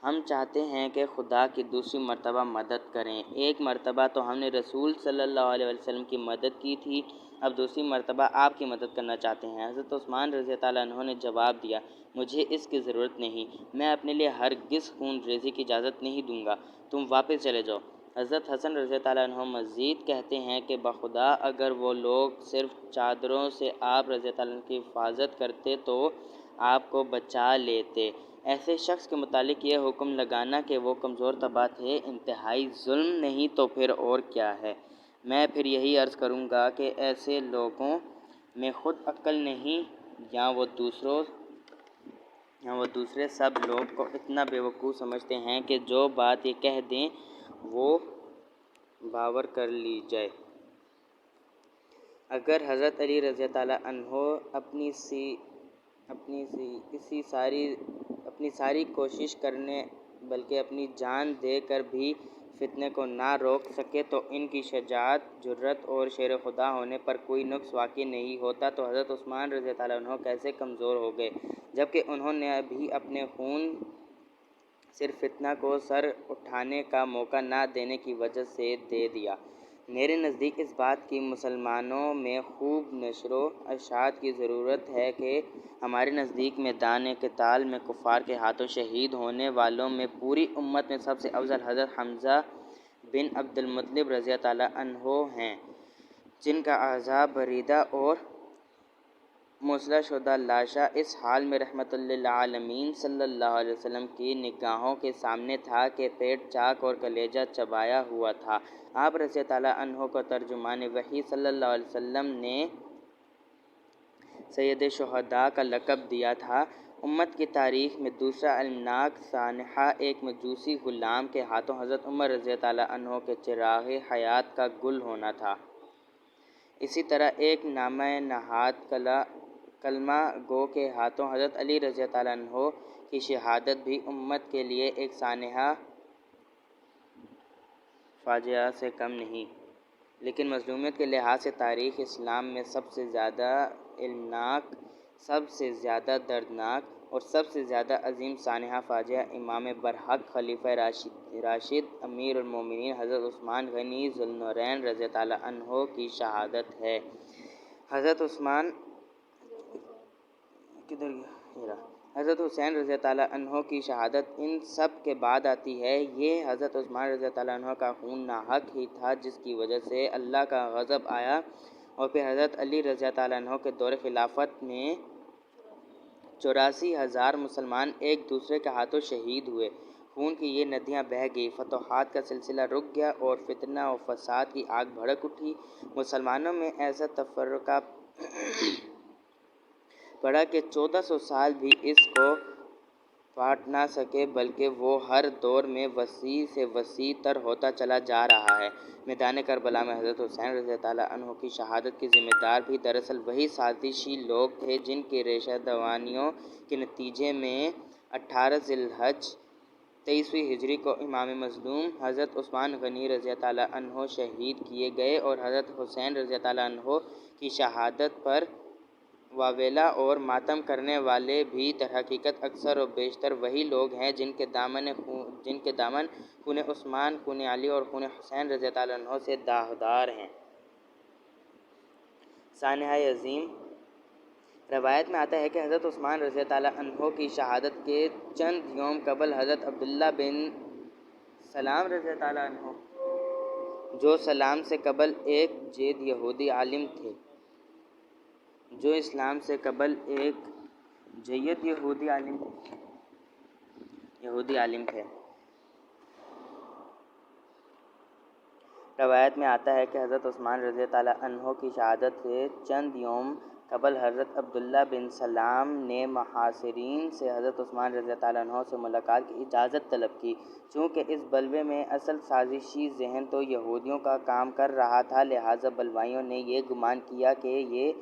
ہم چاہتے ہیں کہ خدا کی دوسری مرتبہ مدد کریں۔ ایک مرتبہ تو ہم نے رسول صلی اللہ علیہ وسلم کی مدد کی تھی، اب دوسری مرتبہ آپ کی مدد کرنا چاہتے ہیں۔ حضرت عثمان رضی اللہ عنہ نے جواب دیا، مجھے اس کی ضرورت نہیں، میں اپنے لیے ہرگز خون ریزی کی اجازت نہیں دوں گا، تم واپس چلے جاؤ۔ حضرت حسن رضی اللہ عنہ مزید کہتے ہیں کہ بخدا اگر وہ لوگ صرف چادروں سے آپ رضی اللہ عنہ کی حفاظت کرتے تو آپ کو بچا لیتے۔ ایسے شخص کے متعلق یہ حکم لگانا کہ وہ کمزور طبع تھے انتہائی ظلم نہیں تو پھر اور کیا ہے؟ میں پھر یہی عرض کروں گا کہ ایسے لوگوں میں خود عقل نہیں یا وہ دوسرے سب لوگ کو اتنا بیوقوف سمجھتے ہیں کہ جو بات یہ کہہ دیں وہ باور کر لی جائے۔ اگر حضرت علی رضی اللہ عنہ اپنی ساری کوشش کرنے بلکہ اپنی جان دے کر بھی فتنے کو نہ روک سکے تو ان کی شجاعت، جرأت اور شیر خدا ہونے پر کوئی نقص واقع نہیں ہوتا، تو حضرت عثمان رضی اللہ عنہ کیسے کمزور ہو گئے جبکہ انہوں نے ابھی اپنے خون صرف فتنہ کو سر اٹھانے کا موقع نہ دینے کی وجہ سے دے دیا۔ میرے نزدیک اس بات کی مسلمانوں میں خوب نشر و اشاعت کی ضرورت ہے کہ ہمارے نزدیک میدان قتال میں کفار کے ہاتھوں شہید ہونے والوں میں پوری امت میں سب سے افضل حضرت حمزہ بن عبد المطلب رضی اللہ عنہ ہیں، جن کا اعضاء بریدہ اور مسلح شدہ لاشا اس حال میں رحمت للعالمین صلی اللہ علیہ وسلم کی نگاہوں کے سامنے تھا کہ پیٹ چاک اور کلیجہ چبایا ہوا تھا۔ آپ رضی اللہ عنہ کو ترجمان وحی صلی اللہ علیہ وسلم نے سید شہداء کا لقب دیا تھا۔ امت کی تاریخ میں دوسرا المناک سانحہ ایک مجوسی غلام کے ہاتھوں حضرت عمر رضی اللہ عنہ کے چراغ حیات کا گل ہونا تھا۔ اسی طرح ایک نامہ نہاد کلمہ گو کے ہاتھوں حضرت علی رضی اللہ عنہ کی شہادت بھی امت کے لیے ایک سانحہ فاجعہ سے کم نہیں، لیکن مظلومیت کے لحاظ سے تاریخ اسلام میں سب سے زیادہ المناک، سب سے زیادہ دردناک اور سب سے زیادہ عظیم سانحہ فاجعہ امام برحق خلیفہ راشد امیر المومنین حضرت عثمان غنی ذو النورین رضی اللہ عنہ کی شہادت ہے۔ حضرت حسین رضی اللہ عنہ کی شہادت ان سب کے بعد آتی ہے۔ یہ حضرت عثمان رضی اللہ عنہ کا خون ناحق ہی تھا جس کی وجہ سے اللہ کا غضب آیا، اور پھر حضرت علی رضی اللہ عنہ کے دور خلافت میں 84,000 مسلمان ایک دوسرے کے ہاتھوں شہید ہوئے، خون کی یہ ندیاں بہہ گئی، فتوحات کا سلسلہ رک گیا اور فتنہ و فساد کی آگ بھڑک اٹھی۔ مسلمانوں میں ایسا تفرقہ پڑا کہ 1400 سال بھی اس کو پاٹ نہ سکے، بلکہ وہ ہر دور میں وسیع سے وسیع تر ہوتا چلا جا رہا ہے۔ میدان کربلا میں حضرت حسین رضی اللہ عنہ کی شہادت کے ذمہ دار بھی دراصل وہی سازشی لوگ تھے جن کی ریشہ دوانیوں کے نتیجے میں 18 ذی الحج 23ویں ہجری کو امام مظلوم حضرت عثمان غنی رضی اللہ عنہ شہید کیے گئے، اور حضرت حسین رضی اللہ عنہ کی شہادت پر واویلا اور ماتم کرنے والے بھی درحقیقت اکثر و بیشتر وہی لوگ ہیں جن کے دامن خون عثمان، خون علی اور خون حسین رضی اللہ عنہ سے داغدار ہیں۔ سانحہ عظیم روایت میں آتا ہے کہ حضرت عثمان رضی اللہ عنہ کی شہادت کے چند یوم قبل حضرت عبداللہ بن سلام رضی اللہ عنہ، جو سلام سے قبل ایک جید یہودی عالم تھے، جو اسلام سے قبل ایک جید یہودی عالم تھے، روایت میں آتا ہے کہ حضرت عثمان رضی اللہ عنہ کی شہادت سے چند یوم قبل حضرت عبداللہ بن سلام نے محاصرین سے حضرت عثمان رضی اللہ عنہ سے ملاقات کی اجازت طلب کی۔ چونکہ اس بلوے میں اصل سازشی ذہن تو یہودیوں کا کام کر رہا تھا، لہٰذا بلوائیوں نے یہ گمان کیا کہ یہ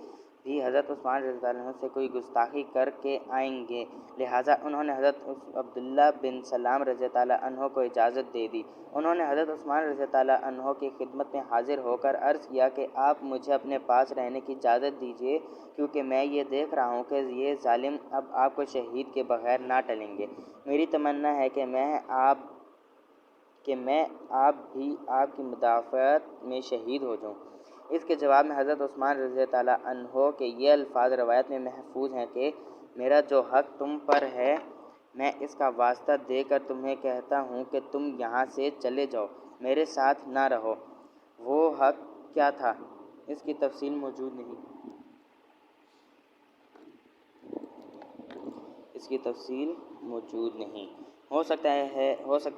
بھی حضرت عثمان رضی اللہ عنہ سے کوئی گستاخی کر کے آئیں گے، لہٰذا انہوں نے حضرت عبداللہ بن سلام رضی اللہ عنہ کو اجازت دے دی۔ انہوں نے حضرت عثمان رضی اللہ عنہ کی خدمت میں حاضر ہو کر عرض کیا کہ آپ مجھے اپنے پاس رہنے کی اجازت دیجیے، کیونکہ میں یہ دیکھ رہا ہوں کہ یہ ظالم اب آپ کو شہید کے بغیر نہ ٹلیں گے۔ میری تمنا ہے کہ میں آپ بھی آپ کی مدافعت میں شہید ہو جاؤں۔ اس کے جواب میں حضرت عثمان رضی اللہ عنہ کے یہ الفاظ روایت میں محفوظ ہیں کہ میرا جو حق تم پر ہے میں اس کا واسطہ دے کر تمہیں کہتا ہوں کہ تم یہاں سے چلے جاؤ، میرے ساتھ نہ رہو۔ وہ حق کیا تھا اس کی تفصیل موجود نہیں۔ ہو سکتا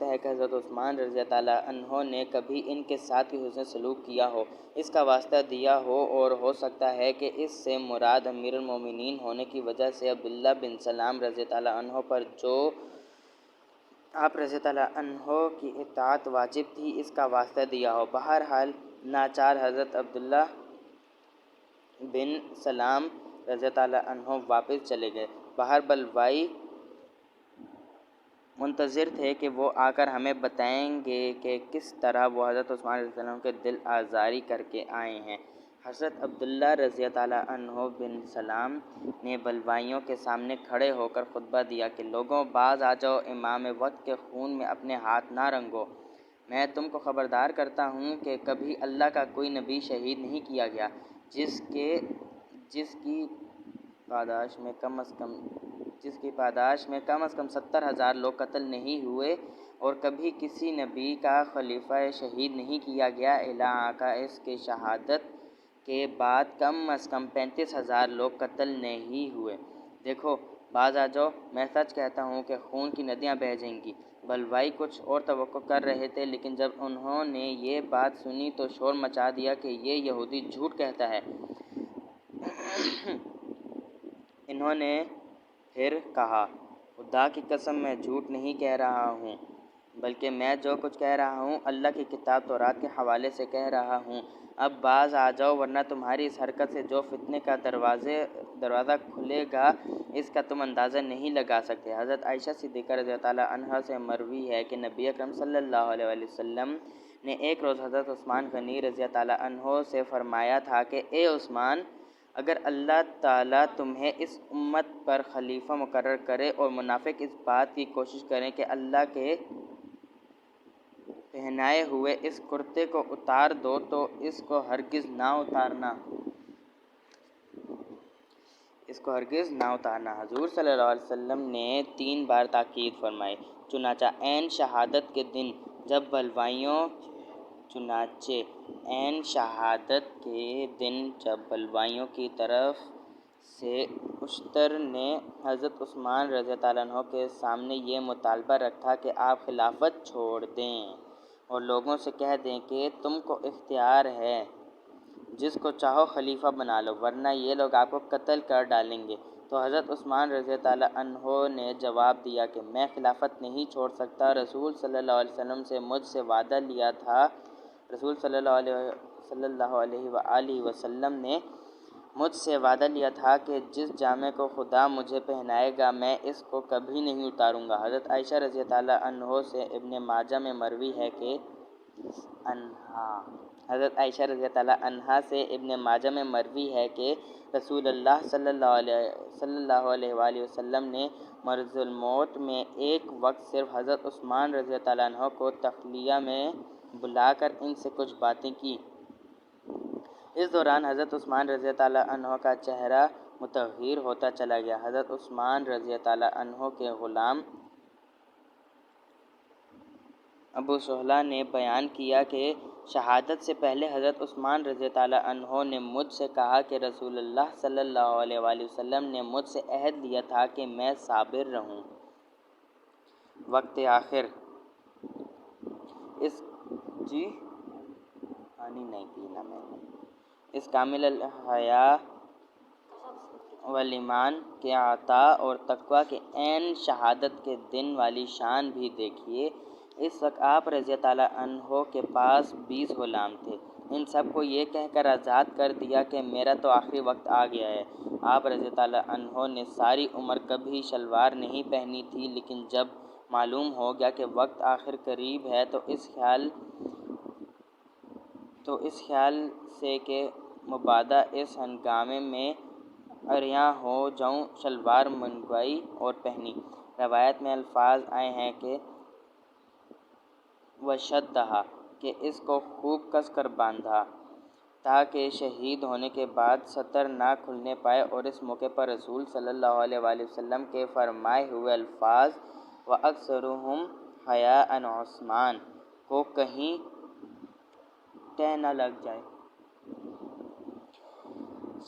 ہے کہ حضرت عثمان رضی اللہ عنہ نے کبھی ان کے ساتھ بھی حسن سلوک کیا ہو، اس کا واسطہ دیا ہو، اور ہو سکتا ہے کہ اس سے مراد امیر المومنین ہونے کی وجہ سے عبداللہ بن سلام رضی اللہ عنہ پر جو آپ رضی اللہ عنہ کی اطاعت واجب تھی اس کا واسطہ دیا ہو۔ بہرحال ناچار حضرت عبداللہ بن سلام رضی اللہ عنہ واپس چلے گئے۔ باہر بلوائی منتظر تھے کہ وہ آ کر ہمیں بتائیں گے کہ کس طرح وہ حضرت عثمان رضی اللہ عنہ کے دل آزاری کر کے آئے ہیں۔ حضرت عبداللہ رضی اللہ عنہ بن سلام نے بلوائیوں کے سامنے کھڑے ہو کر خطبہ دیا کہ لوگوں، باز آ جاؤ، امام وقت کے خون میں اپنے ہاتھ نہ رنگو۔ میں تم کو خبردار کرتا ہوں کہ کبھی اللہ کا کوئی نبی شہید نہیں کیا گیا جس کی پاداش میں کم از کم 70,000 لوگ قتل نہیں ہوئے، اور کبھی کسی نبی کا خلیفہ شہید نہیں کیا گیا علاوہ اس کے شہادت کے بعد کم از کم 35,000 لوگ قتل نہیں ہوئے۔ دیکھو، باز آ جاؤ، میں سچ کہتا ہوں کہ خون کی ندیاں بہہ جائیں گی۔ بلوائی کچھ اور توقع کر رہے تھے، لیکن جب انہوں نے یہ بات سنی تو شور مچا دیا کہ یہ یہودی جھوٹ کہتا ہے۔ انہوں نے پھر کہا، خدا کی قسم، میں جھوٹ نہیں کہہ رہا ہوں، بلکہ میں جو کچھ کہہ رہا ہوں اللہ کی کتاب تورات کے حوالے سے کہہ رہا ہوں۔ اب باز آ جاؤ، ورنہ تمہاری اس حرکت سے جو فتنے کا دروازہ کھلے گا اس کا تم اندازہ نہیں لگا سکتے۔ حضرت عائشہ صدیقہ رضی اللہ عنہا سے مروی ہے کہ نبی اکرم صلی اللہ علیہ وآلہ وسلم نے ایک روز حضرت عثمان غنی رضی اللہ عنہ سے فرمایا تھا کہ اے عثمان، اگر اللہ تعالیٰ تمہیں اس امت پر خلیفہ مقرر کرے اور منافق اس بات کی کوشش کریں کہ اللہ کے پہنائے ہوئے اس کرتے کو اتار دو تو اس کو ہرگز نہ اتارنا۔ حضور صلی اللہ علیہ وسلم نے 3 بار تاکید فرمائی۔ چنانچہ عین شہادت کے دن جب بلوائیوں کی طرف سے اشتر نے حضرت عثمان رضی اللہ عنہ کے سامنے یہ مطالبہ رکھا کہ آپ خلافت چھوڑ دیں اور لوگوں سے کہہ دیں کہ تم کو اختیار ہے، جس کو چاہو خلیفہ بنا لو، ورنہ یہ لوگ آپ کو قتل کر ڈالیں گے، تو حضرت عثمان رضی اللہ عنہ نے جواب دیا کہ میں خلافت نہیں چھوڑ سکتا۔ رسول صلی اللہ علیہ وسلم سے مجھ سے وعدہ لیا تھا رسول صلی اللہ علیہ وآلہ وسلم نے مجھ سے وعدہ لیا تھا کہ جس جامے کو خدا مجھے پہنائے گا میں اس کو کبھی نہیں اتاروں گا۔ حضرت عائشہ رضی اللہ عنہ سے ابن ماجہ میں مروی ہے کہ رسول اللہ صلی اللہ علیہ وآلہ وسلم نے مرض الموت میں ایک وقت صرف حضرت عثمان رضی اللہ عنہ کو تخلیہ میں بلا کر ان سے کچھ باتیں کی۔ اس دوران حضرت عثمان رضی اللہ عنہ کا چہرہ متغیر ہوتا چلا گیا۔ حضرت عثمان رضی اللہ عنہ کے غلام ابو سہلہ نے بیان کیا کہ شہادت سے پہلے حضرت عثمان رضی اللہ عنہ نے مجھ سے کہا کہ رسول اللہ صلی اللہ علیہ وآلہ وسلم نے مجھ سے عہد لیا تھا کہ میں صابر رہوں۔ وقت آخر اس کامل الحیا والایمان کے عطا اور تقویٰ کے عین شہادت کے دن والی شان بھی دیکھیے۔ اس وقت آپ رضی اللہ عنہ کے پاس 20 غلام تھے۔ ان سب کو یہ کہہ کر آزاد کر دیا کہ میرا تو آخری وقت آ گیا ہے۔ آپ رضی اللہ عنہ نے ساری عمر کبھی شلوار نہیں پہنی تھی، لیکن جب معلوم ہو گیا کہ وقت آخر قریب ہے تو اس خیال سے کہ مبادا اس ہنگامے میں عریاں ہو جاؤں، شلوار منگوائی اور پہنی۔ روایت میں الفاظ آئے ہیں کہ وشدھا، کہ اس کو خوب کس کر باندھا تاکہ شہید ہونے کے بعد سطر نہ کھلنے پائے، اور اس موقع پر رسول صلی اللہ علیہ وآلہ وسلم کے فرمائے ہوئے الفاظ وَأَكْثَرُهُمْ حَيَاءً عثمان کو کہیں ٹہ نہ لگ جائے۔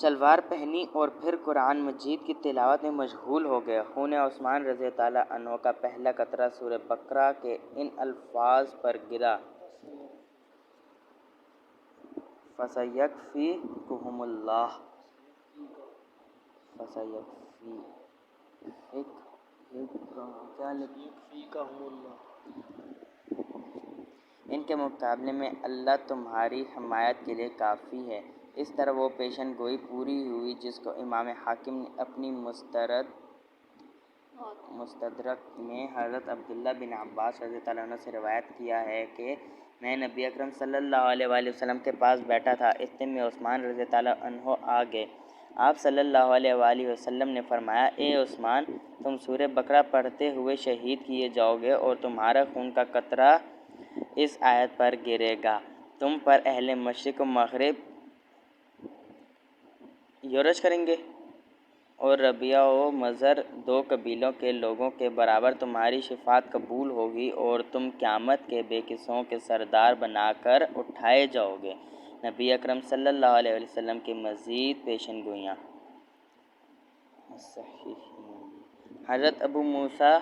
شلوار پہنی اور پھر قرآن مجید کی تلاوت میں مشغول ہو گئے۔ خون عثمان رضی اللہ عنہ کا پہلا قطرہ سورہ بقرہ کے ان الفاظ پر گرا، فَسَيَكْفِيكُهُمُ اللَّهُ، ان کے مقابلے میں اللہ تمہاری حمایت کے لیے کافی ہے۔ اس طرح وہ پیشن گوئی پوری ہوئی جس کو امام حاکم نے اپنی مستدرک میں حضرت عبداللہ بن عباس رضی اللہ عنہ سے روایت کیا ہے کہ میں نبی اکرم صلی اللہ علیہ وآلہ وسلم کے پاس بیٹھا تھا، اتنے میں عثمان رضی اللہ عنہ آ گئے۔ آپ صلی اللہ علیہ وآلہ وسلم نے فرمایا، اے عثمان، تم سورہ بقرہ پڑھتے ہوئے شہید کیے جاؤ گے اور تمہارا خون کا قطرہ اس آیت پر گرے گا، تم پر اہل مشرق و مغرب یورش کریں گے، اور ربیعہ و مضر دو قبیلوں کے لوگوں کے برابر تمہاری شفاعت قبول ہوگی، اور تم قیامت کے بے قصوں کے سردار بنا کر اٹھائے جاؤ گے۔ نبی اکرم صلی اللہ علیہ وسلم کی مزید پیشن گوئیاں۔ حضرت ابو موسیٰ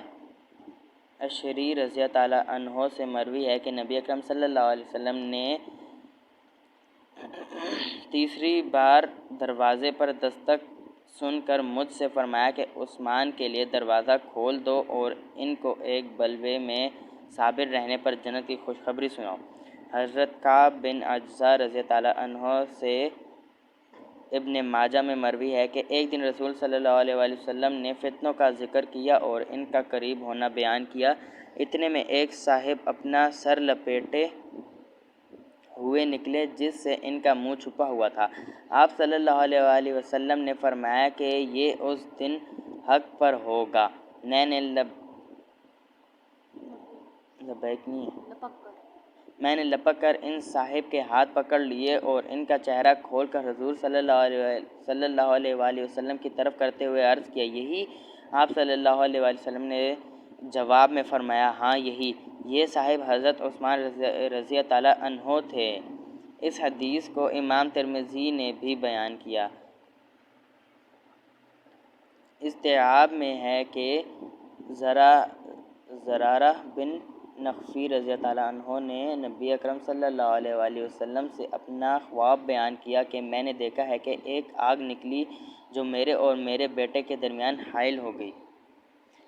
اشعری رضی اللہ عنہ سے مروی ہے کہ نبی اکرم صلی اللہ علیہ وسلم نے تیسری بار دروازے پر دستک سن کر مجھ سے فرمایا کہ عثمان کے لیے دروازہ کھول دو اور ان کو ایک بلوے میں صابر رہنے پر جنت کی خوشخبری سناؤ۔ حضرت کعب بن عجرہ رضی اللہ عنہ سے ابن ماجہ میں مروی ہے کہ ایک دن رسول صلی اللہ علیہ وآلہ وسلم نے فتنوں کا ذکر کیا اور ان کا قریب ہونا بیان کیا، اتنے میں ایک صاحب اپنا سر لپیٹے ہوئے نکلے جس سے ان کا منہ چھپا ہوا تھا۔ آپ صلی اللہ علیہ وآلہ وسلم نے فرمایا کہ یہ اس دن حق پر ہوگا۔ میں نے لپک کر ان صاحب کے ہاتھ پکڑ لیے اور ان کا چہرہ کھول کر حضور صلی اللہ علیہ وآلہ وسلم کی طرف کرتے ہوئے عرض کیا، یہی؟ آپ صلی اللہ علیہ وآلہ وسلم نے جواب میں فرمایا، ہاں یہی۔ یہ صاحب حضرت عثمان رضی اللہ عنہ تھے۔ اس حدیث کو امام ترمذی نے بھی بیان کیا۔ استیعاب میں ہے کہ زرارہ بن نخفی رضی اللہ عنہ نے نبی اکرم صلی اللہ علیہ وآلہ وسلم سے اپنا خواب بیان کیا کہ میں نے دیکھا ہے کہ ایک آگ نکلی جو میرے اور میرے بیٹے کے درمیان حائل ہو گئی۔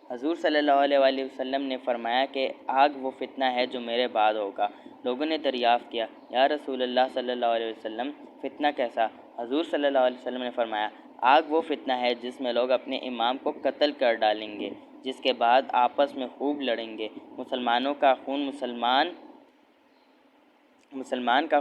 حضور صلی اللہ علیہ وآلہ وسلم نے فرمایا کہ آگ وہ فتنہ ہے جو میرے بعد ہوگا۔ لوگوں نے دریافت کیا، یا رسول اللہ صلی اللہ علیہ وسلم، فتنہ کیسا؟ حضور صلی اللہ علیہ وسلم نے فرمایا، آگ وہ فتنہ ہے جس میں لوگ اپنے امام کو قتل کر ڈالیں گے، جس کے بعد آپس میں خوب لڑیں گے۔ مسلمان کا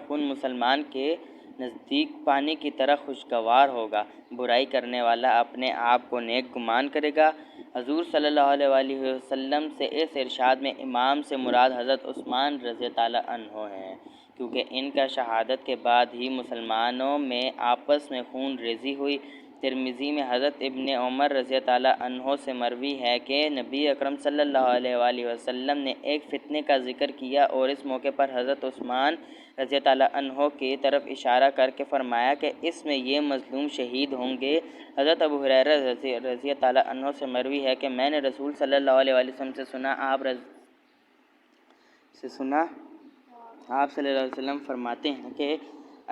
خون مسلمان کے نزدیک پانی کی طرح خوشگوار ہوگا۔ برائی کرنے والا اپنے آپ کو نیک گمان کرے گا۔ حضور صلی اللہ علیہ وآلہ وسلم سے اس ارشاد میں امام سے مراد حضرت عثمان رضی اللہ عنہ ہیں، کیونکہ ان کا شہادت کے بعد ہی مسلمانوں میں آپس میں خون ریزی ہوئی۔ ترمذی میں حضرت ابن عمر رضی اللہ عنہ سے مروی ہے کہ نبی اکرم صلی اللہ علیہ وآلہ وسلم نے ایک فتنے کا ذکر کیا اور اس موقع پر حضرت عثمان رضی اللہ عنہ کی طرف اشارہ کر کے فرمایا کہ اس میں یہ مظلوم شہید ہوں گے۔ حضرت ابو ہریرہ رضی اللہ عنہ سے مروی ہے کہ میں نے رسول صلی اللہ علیہ وآلہ وسلم سے سنا، آپ صلی اللہ علیہ وسلم فرماتے ہیں کہ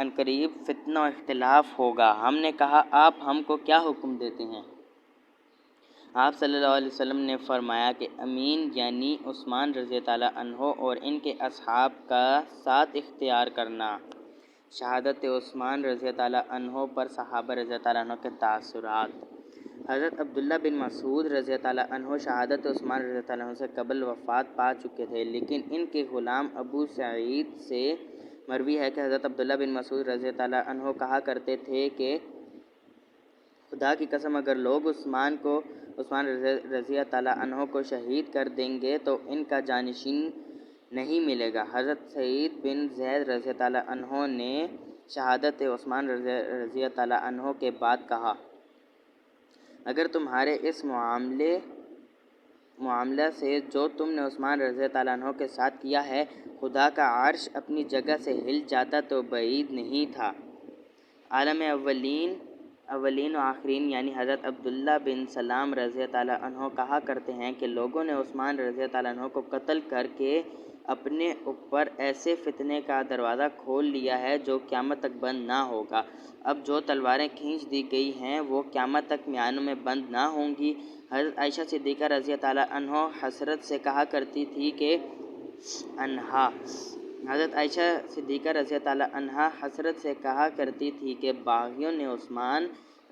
عنقریب فتنہ و اختلاف ہوگا۔ ہم نے کہا، آپ ہم کو کیا حکم دیتے ہیں؟ آپ صلی اللہ علیہ وسلم نے فرمایا کہ امین یعنی عثمان رضی اللہ عنہ اور ان کے اصحاب کا ساتھ اختیار کرنا۔ شہادت عثمان رضی تعالیٰ عنہ پر صحابہ رضی تعالیٰ عنہ کے تاثرات۔ حضرت عبداللہ بن مسعود رضی تعالیٰ عنہ شہادت عثمان رضی تعالیٰ عنہ سے قبل وفات پا چکے تھے، لیکن ان کے غلام ابو سعید سے مروی ہے کہ حضرت عبداللہ بن مسعود رضی تعالیٰ عنہ کہا کرتے تھے کہ خدا کی قسم اگر لوگ عثمان رضی تعالیٰ عنہ کو شہید کر دیں گے تو ان کا جانشین نہیں ملے گا۔ حضرت سعید بن زید رضی تعالیٰ عنہ نے شہادت عثمان رضی تعالیٰ عنہ کے بعد کہا، اگر تمہارے اس معاملہ سے جو تم نے عثمان رضی تعالیٰ عنہ کے ساتھ کیا ہے، خدا کا عرش اپنی جگہ سے ہل جاتا تو بعید نہیں تھا۔ عالم اولین و آخرین یعنی حضرت عبداللہ بن سلام رضی تعالیٰ عنہ کہا کرتے ہیں کہ لوگوں نے عثمان رضی تعالیٰ عنہ کو قتل کر کے اپنے اوپر ایسے فتنے کا دروازہ کھول لیا ہے جو قیامت تک بند نہ ہوگا۔ اب جو تلواریں کھینچ دی گئی ہیں وہ قیامت تک میانوں میں بند نہ ہوں گی۔ حضرت عائشہ صدیقہ رضی تعالیٰ عنہ حسرت سے کہا کرتی تھی کہ حضرت عائشہ صدیقہ رضی تعالیٰ عنہ حسرت سے کہا کرتی تھی کہ باغیوں نے عثمان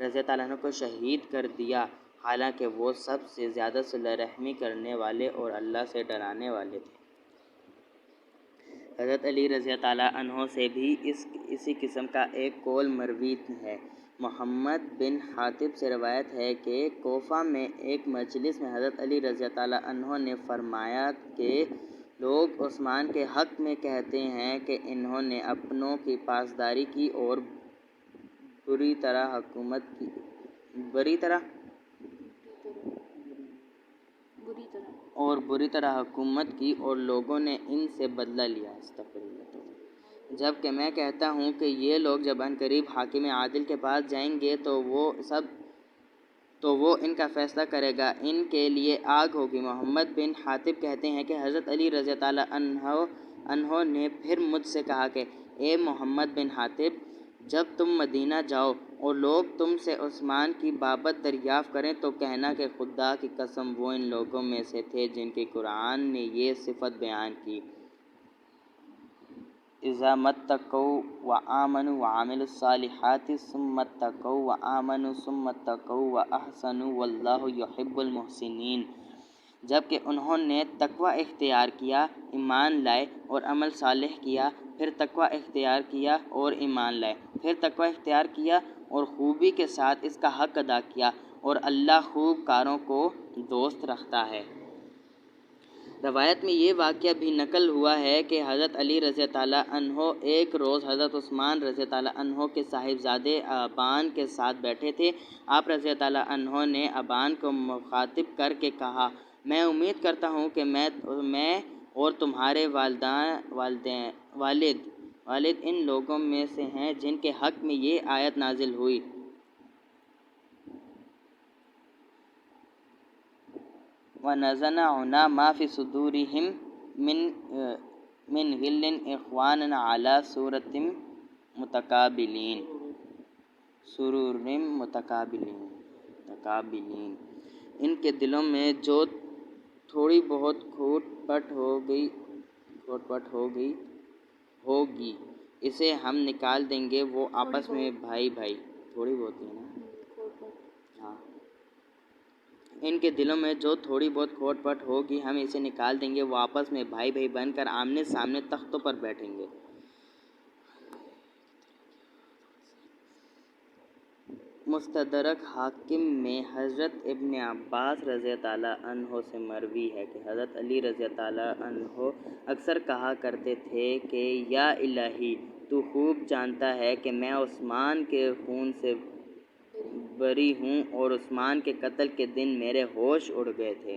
رضی تعالیٰ عنہ کو شہید کر دیا، حالانکہ وہ سب سے زیادہ صلہ رحمی کرنے والے اور اللہ سے ڈرانے والے تھے۔ حضرت علی رضی تعالیٰ عنہ سے بھی اسی قسم کا ایک قول مروی ہے۔ محمد بن حاتب سے روایت ہے کہ کوفہ میں ایک مجلس میں حضرت علی رضی تعالیٰ عنہ نے فرمایا کہ لوگ عثمان کے حق میں کہتے ہیں کہ انہوں نے اپنوں کی پاسداری کی اور بری طرح حکومت کی اور لوگوں نے ان سے بدلہ لیا۔ جبکہ میں کہتا ہوں کہ یہ لوگ جب عنقریب حاکم عادل کے پاس جائیں گے تو وہ ان کا فیصلہ کرے گا، ان کے لیے آگ ہوگی۔ محمد بن حاتب کہتے ہیں کہ حضرت علی رضی تعالیٰ عنہ نے پھر مجھ سے کہا کہ اے محمد بن حاتب، جب تم مدینہ جاؤ اور لوگ تم سے عثمان کی بابت دریافت کریں تو کہنا کہ خدا کی قسم وہ ان لوگوں میں سے تھے جن کی قرآن نے یہ صفت بیان کی، اذا متقوا وآمنوا وعملوا الصالحات ثم اتقوا وآمنوا ثم اتقوا واحسنوا واللہ یحب المحسنین۔ جبکہ انہوں نے تقوی اختیار کیا، ایمان لائے اور عمل صالح کیا، پھر تقوی اختیار کیا اور ایمان لائے، پھر تقوی اختیار کیا اور خوبی کے ساتھ اس کا حق ادا کیا، اور اللہ خوب کاروں کو دوست رکھتا ہے۔ روایت میں یہ واقعہ بھی نقل ہوا ہے کہ حضرت علی رضی تعالیٰ عنہ ایک روز حضرت عثمان رضی تعالیٰ عنہ کے صاحبزادے ابان کے ساتھ بیٹھے تھے۔ آپ رضی تعالیٰ عنہ نے ابان کو مخاطب کر کے کہا، میں امید کرتا ہوں کہ میں اور تمہارے والد ان لوگوں میں سے ہیں جن کے حق میں یہ آیت نازل ہوئی، وَنَزَعْنَا مَا فِي صُدُورِهِم مِّنْ غِلٍّ إِخْوَانًا عَلَىٰ سُرُرٍ مُتَقَابِلِينَ۔ ان کے دلوں میں جو تھوڑی بہت کھوٹ پٹ ہوگی اسے ہم نکال دیں گے، وہ آپس میں بھائی تھوڑی بہت ہے نا، ہاں، ان کے دلوں میں جو تھوڑی بہت کھوٹ پٹ ہوگی ہم اسے نکال دیں گے، وہ آپس میں بھائی بن کر آمنے سامنے تختوں پر بیٹھیں گے۔ مستدرک حاکم میں حضرت ابن عباس رضی تعالیٰ عنہ سے مروی ہے کہ حضرت علی رضی تعالیٰ عنہ اکثر کہا کرتے تھے کہ یا الہی، تو خوب جانتا ہے کہ میں عثمان کے خون سے بری ہوں اور عثمان کے قتل کے دن میرے ہوش اڑ گئے تھے۔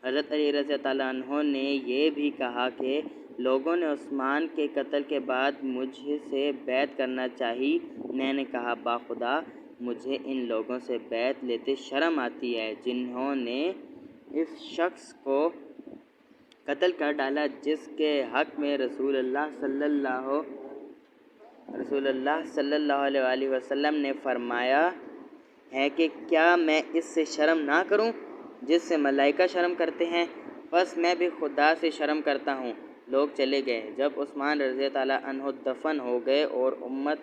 حضرت علی رضی تعالیٰ عنہ نے یہ بھی کہا کہ لوگوں نے عثمان کے قتل کے بعد مجھ سے بیعت کرنا چاہی، میں نے کہا باخدا مجھے ان لوگوں سے بیعت لیتے شرم آتی ہے جنہوں نے اس شخص کو قتل کر ڈالا جس کے حق میں رسول اللہ صلی اللہ علیہ وآلہ وسلم نے فرمایا ہے کہ کیا میں اس سے شرم نہ کروں جس سے ملائکہ شرم کرتے ہیں؟ بس میں بھی خدا سے شرم کرتا ہوں، لوگ چلے گئے۔ جب عثمان رضی تعالیٰ عنہ دفن ہو گئے اور امت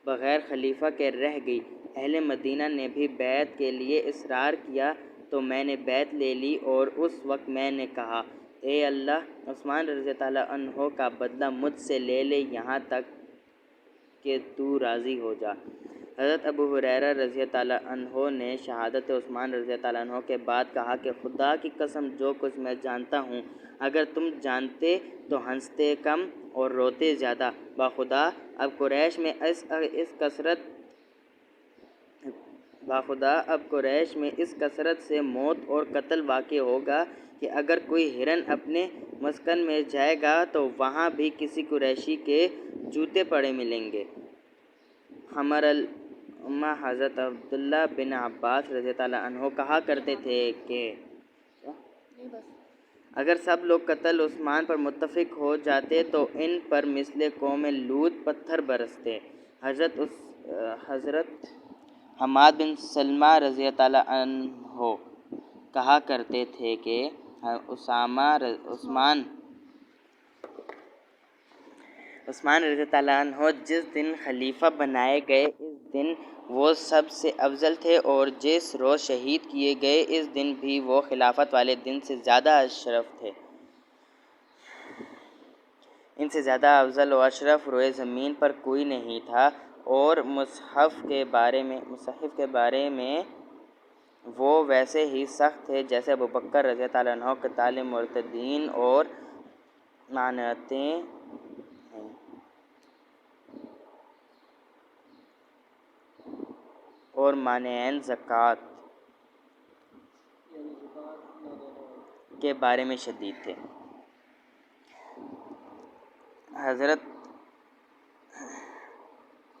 بغیر خلیفہ کے رہ گئی، اہل مدینہ نے بھی بیعت کے لیے اصرار کیا تو میں نے بیعت لے لی، اور اس وقت میں نے کہا اے اللہ، عثمان رضی تعالیٰ عنہ کا بدلہ مجھ سے لے لے یہاں تک کہ تو راضی ہو جا۔ حضرت ابو ہریرہ رضی تعالیٰ عنہ نے شہادت عثمان رضی تعالیٰ عنہ کے بعد کہا کہ خدا کی قسم جو کچھ میں جانتا ہوں، اگر تم جانتے تو ہنستے کم اور روتے زیادہ۔ بخدا اب قریش میں اس کثرت سے موت اور قتل واقع ہوگا کہ اگر کوئی ہرن اپنے مسکن میں جائے گا تو وہاں بھی کسی قریشی کے جوتے پڑے ملیں گے۔ ہمارا الامہ حضرت عبداللہ بن عباس رضی اللہ عنہ کہا کرتے تھے کہ اگر سب لوگ قتل عثمان پر متفق ہو جاتے تو ان پر مثل قوم لوط پتھر برستے۔ حضرت حماد بن سلمہ رضی اللہ عنہ کہا کرتے تھے کہ عثمان رضی اللہ عنہ جس دن خلیفہ بنائے گئے اس دن وہ سب سے افضل تھے، اور جس روز شہید کیے گئے اس دن بھی وہ خلافت والے دن سے زیادہ اشرف تھے۔ ان سے زیادہ افضل و اشرف روئے زمین پر کوئی نہیں تھا، اور مصحف کے بارے میں وہ ویسے ہی سخت تھے جیسے ابوبکر رضی اللہ عنہ قتال مرتدین اور مانعین زکوٰۃ کے بارے میں شدید تھے۔ حضرت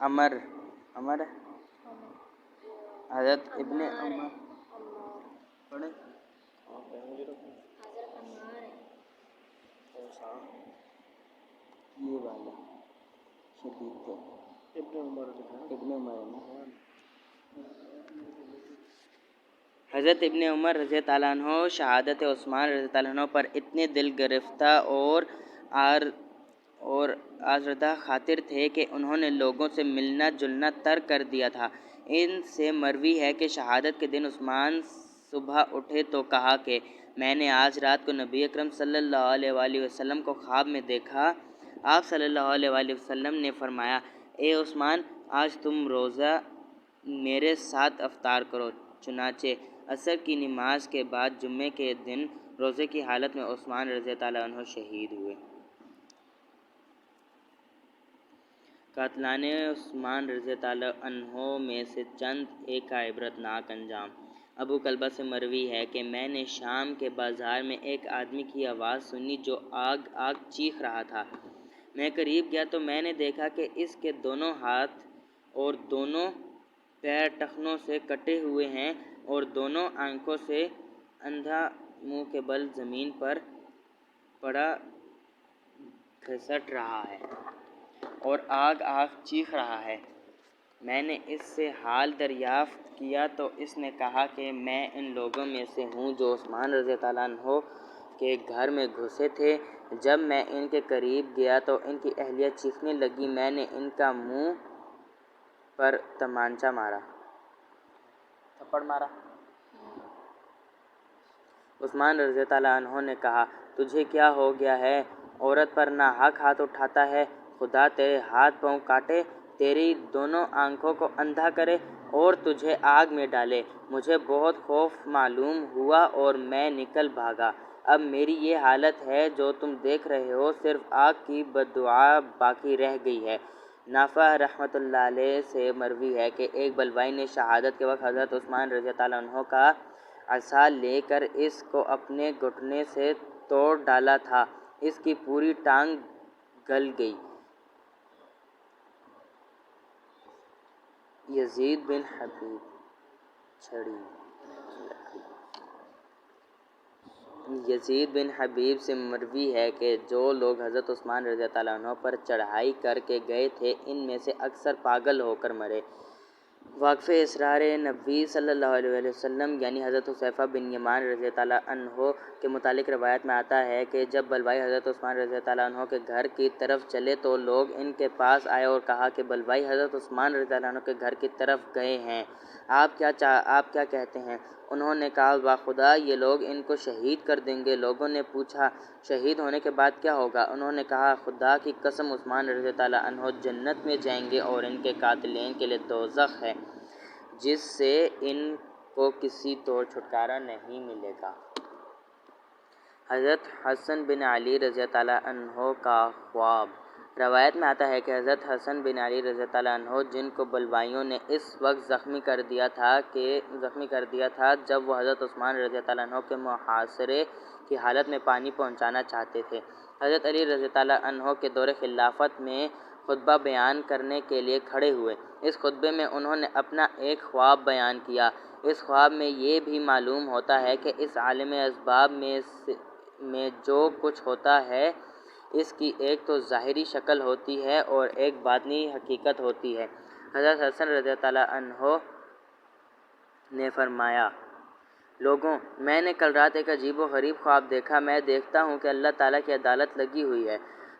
ابن عمر یہ والا شدید تھے۔ حضرت ابن عمر رضی اللہ عنہ شہادت عثمان رضی اللہ عنہ پر اتنے دل گرفتہ اور آزردہ خاطر تھے کہ انہوں نے لوگوں سے ملنا جلنا ترک کر دیا تھا۔ ان سے مروی ہے کہ شہادت کے دن عثمان صبح اٹھے تو کہا کہ میں نے آج رات کو نبی اکرم صلی اللہ علیہ وآلہ وسلم کو خواب میں دیکھا۔ آپ صلی اللہ علیہ وآلہ وسلم نے فرمایا اے عثمان، آج تم روزہ میرے ساتھ افطار کرو۔ چنانچہ عصر کی نماز کے بعد جمعے کے دن روزے کی حالت میں عثمان رضی اللہ عنہ شہید ہوئے۔ قاتلان عثمان رضی اللہ عنہ میں سے چند ایک کا عبرت ناک انجام۔ ابو قلابہ سے مروی ہے کہ میں نے شام کے بازار میں ایک آدمی کی آواز سنی جو آگ آگ چیخ رہا تھا۔ میں قریب گیا تو میں نے دیکھا کہ اس کے دونوں ہاتھ اور دونوں پیر ٹخنوں سے کٹے ہوئے ہیں اور دونوں آنکھوں سے اندھا منہ کے بل زمین پر پڑا گھسٹ رہا ہے اور آگ آگ چیخ رہا ہے۔ میں نے اس سے حال دریافت کیا تو اس نے کہا کہ میں ان لوگوں میں سے ہوں جو عثمان رضی اللہ عنہ کے گھر میں گھسے تھے۔ جب میں ان کے قریب گیا تو ان کی اہلیہ چیخنے لگی۔ میں نے ان کا منہ پر تھپڑ مارا۔ عثمان رضی اللہ عنہ نے کہا تجھے کیا ہو گیا ہے؟ عورت پر ناحق ہاتھ اٹھاتا ہے؟ خدا تیرے ہاتھ پاؤں کاٹے، تیری دونوں آنکھوں کو اندھا کرے اور تجھے آگ میں ڈالے۔ مجھے بہت خوف معلوم ہوا اور میں نکل بھاگا۔ اب میری یہ حالت ہے جو تم دیکھ رہے ہو، صرف آگ کی بددعا باقی رہ گئی ہے۔ نافع رحمۃ اللہ علیہ سے مروی ہے کہ ایک بلوائی نے شہادت کے وقت حضرت عثمان رضی اللہ عنہ کا عصا لے کر اس کو اپنے گھٹنے سے توڑ ڈالا تھا، اس کی پوری ٹانگ گل گئی۔ یزید بن حبیب سے مروی ہے کہ جو لوگ حضرت عثمان رضی اللہ عنہ پر چڑھائی کر کے گئے تھے ان میں سے اکثر پاگل ہو کر مرے۔ واقف اسرار نبی صلی اللہ علیہ وسلم یعنی حضرت حذیفہ بن یمان رضی اللہ عنہ کے متعلق روایت میں آتا ہے کہ جب بلوائی حضرت عثمان رضی اللہ عنہ کے گھر کی طرف چلے تو لوگ ان کے پاس آئے اور کہا کہ بلوائی حضرت عثمان رضی اللہ عنہ کے گھر کی طرف گئے ہیں، آپ کیا کہتے ہیں؟ انہوں نے کہا باخدا یہ لوگ ان کو شہید کر دیں گے۔ لوگوں نے پوچھا شہید ہونے کے بعد کیا ہوگا؟ انہوں نے کہا خدا کی قسم عثمان رضی اللہ عنہ جنت میں جائیں گے اور ان کے قاتلین کے لیے دوزخ ہے جس سے ان کو کسی طور چھٹکارا نہیں ملے گا۔ حضرت حسن بن علی رضی اللہ عنہ کا خواب۔ روایت میں آتا ہے کہ حضرت حسن بن علی رضی اللہ عنہ جن کو بلوائیوں نے اس وقت زخمی کر دیا تھا جب وہ حضرت عثمان رضی اللہ عنہ کے محاصرے کی حالت میں پانی پہنچانا چاہتے تھے، حضرت علی رضی اللہ عنہ کے دور خلافت میں خطبہ بیان کرنے کے لیے کھڑے ہوئے۔ اس خطبے میں انہوں نے اپنا ایک خواب بیان کیا۔ اس خواب میں یہ بھی معلوم ہوتا ہے کہ اس عالم اسباب میں جو کچھ ہوتا ہے اس کی ایک تو ظاہری شکل ہوتی ہے اور ایک باطنی حقیقت ہوتی ہے۔ حضرت حسن رضی اللہ عنہ نے فرمایا لوگوں میں نے کل رات ایک عجیب و غریب خواب دیکھا۔ میں دیکھتا ہوں کہ اللہ تعالیٰ کی عدالت لگی ہوئی ہے،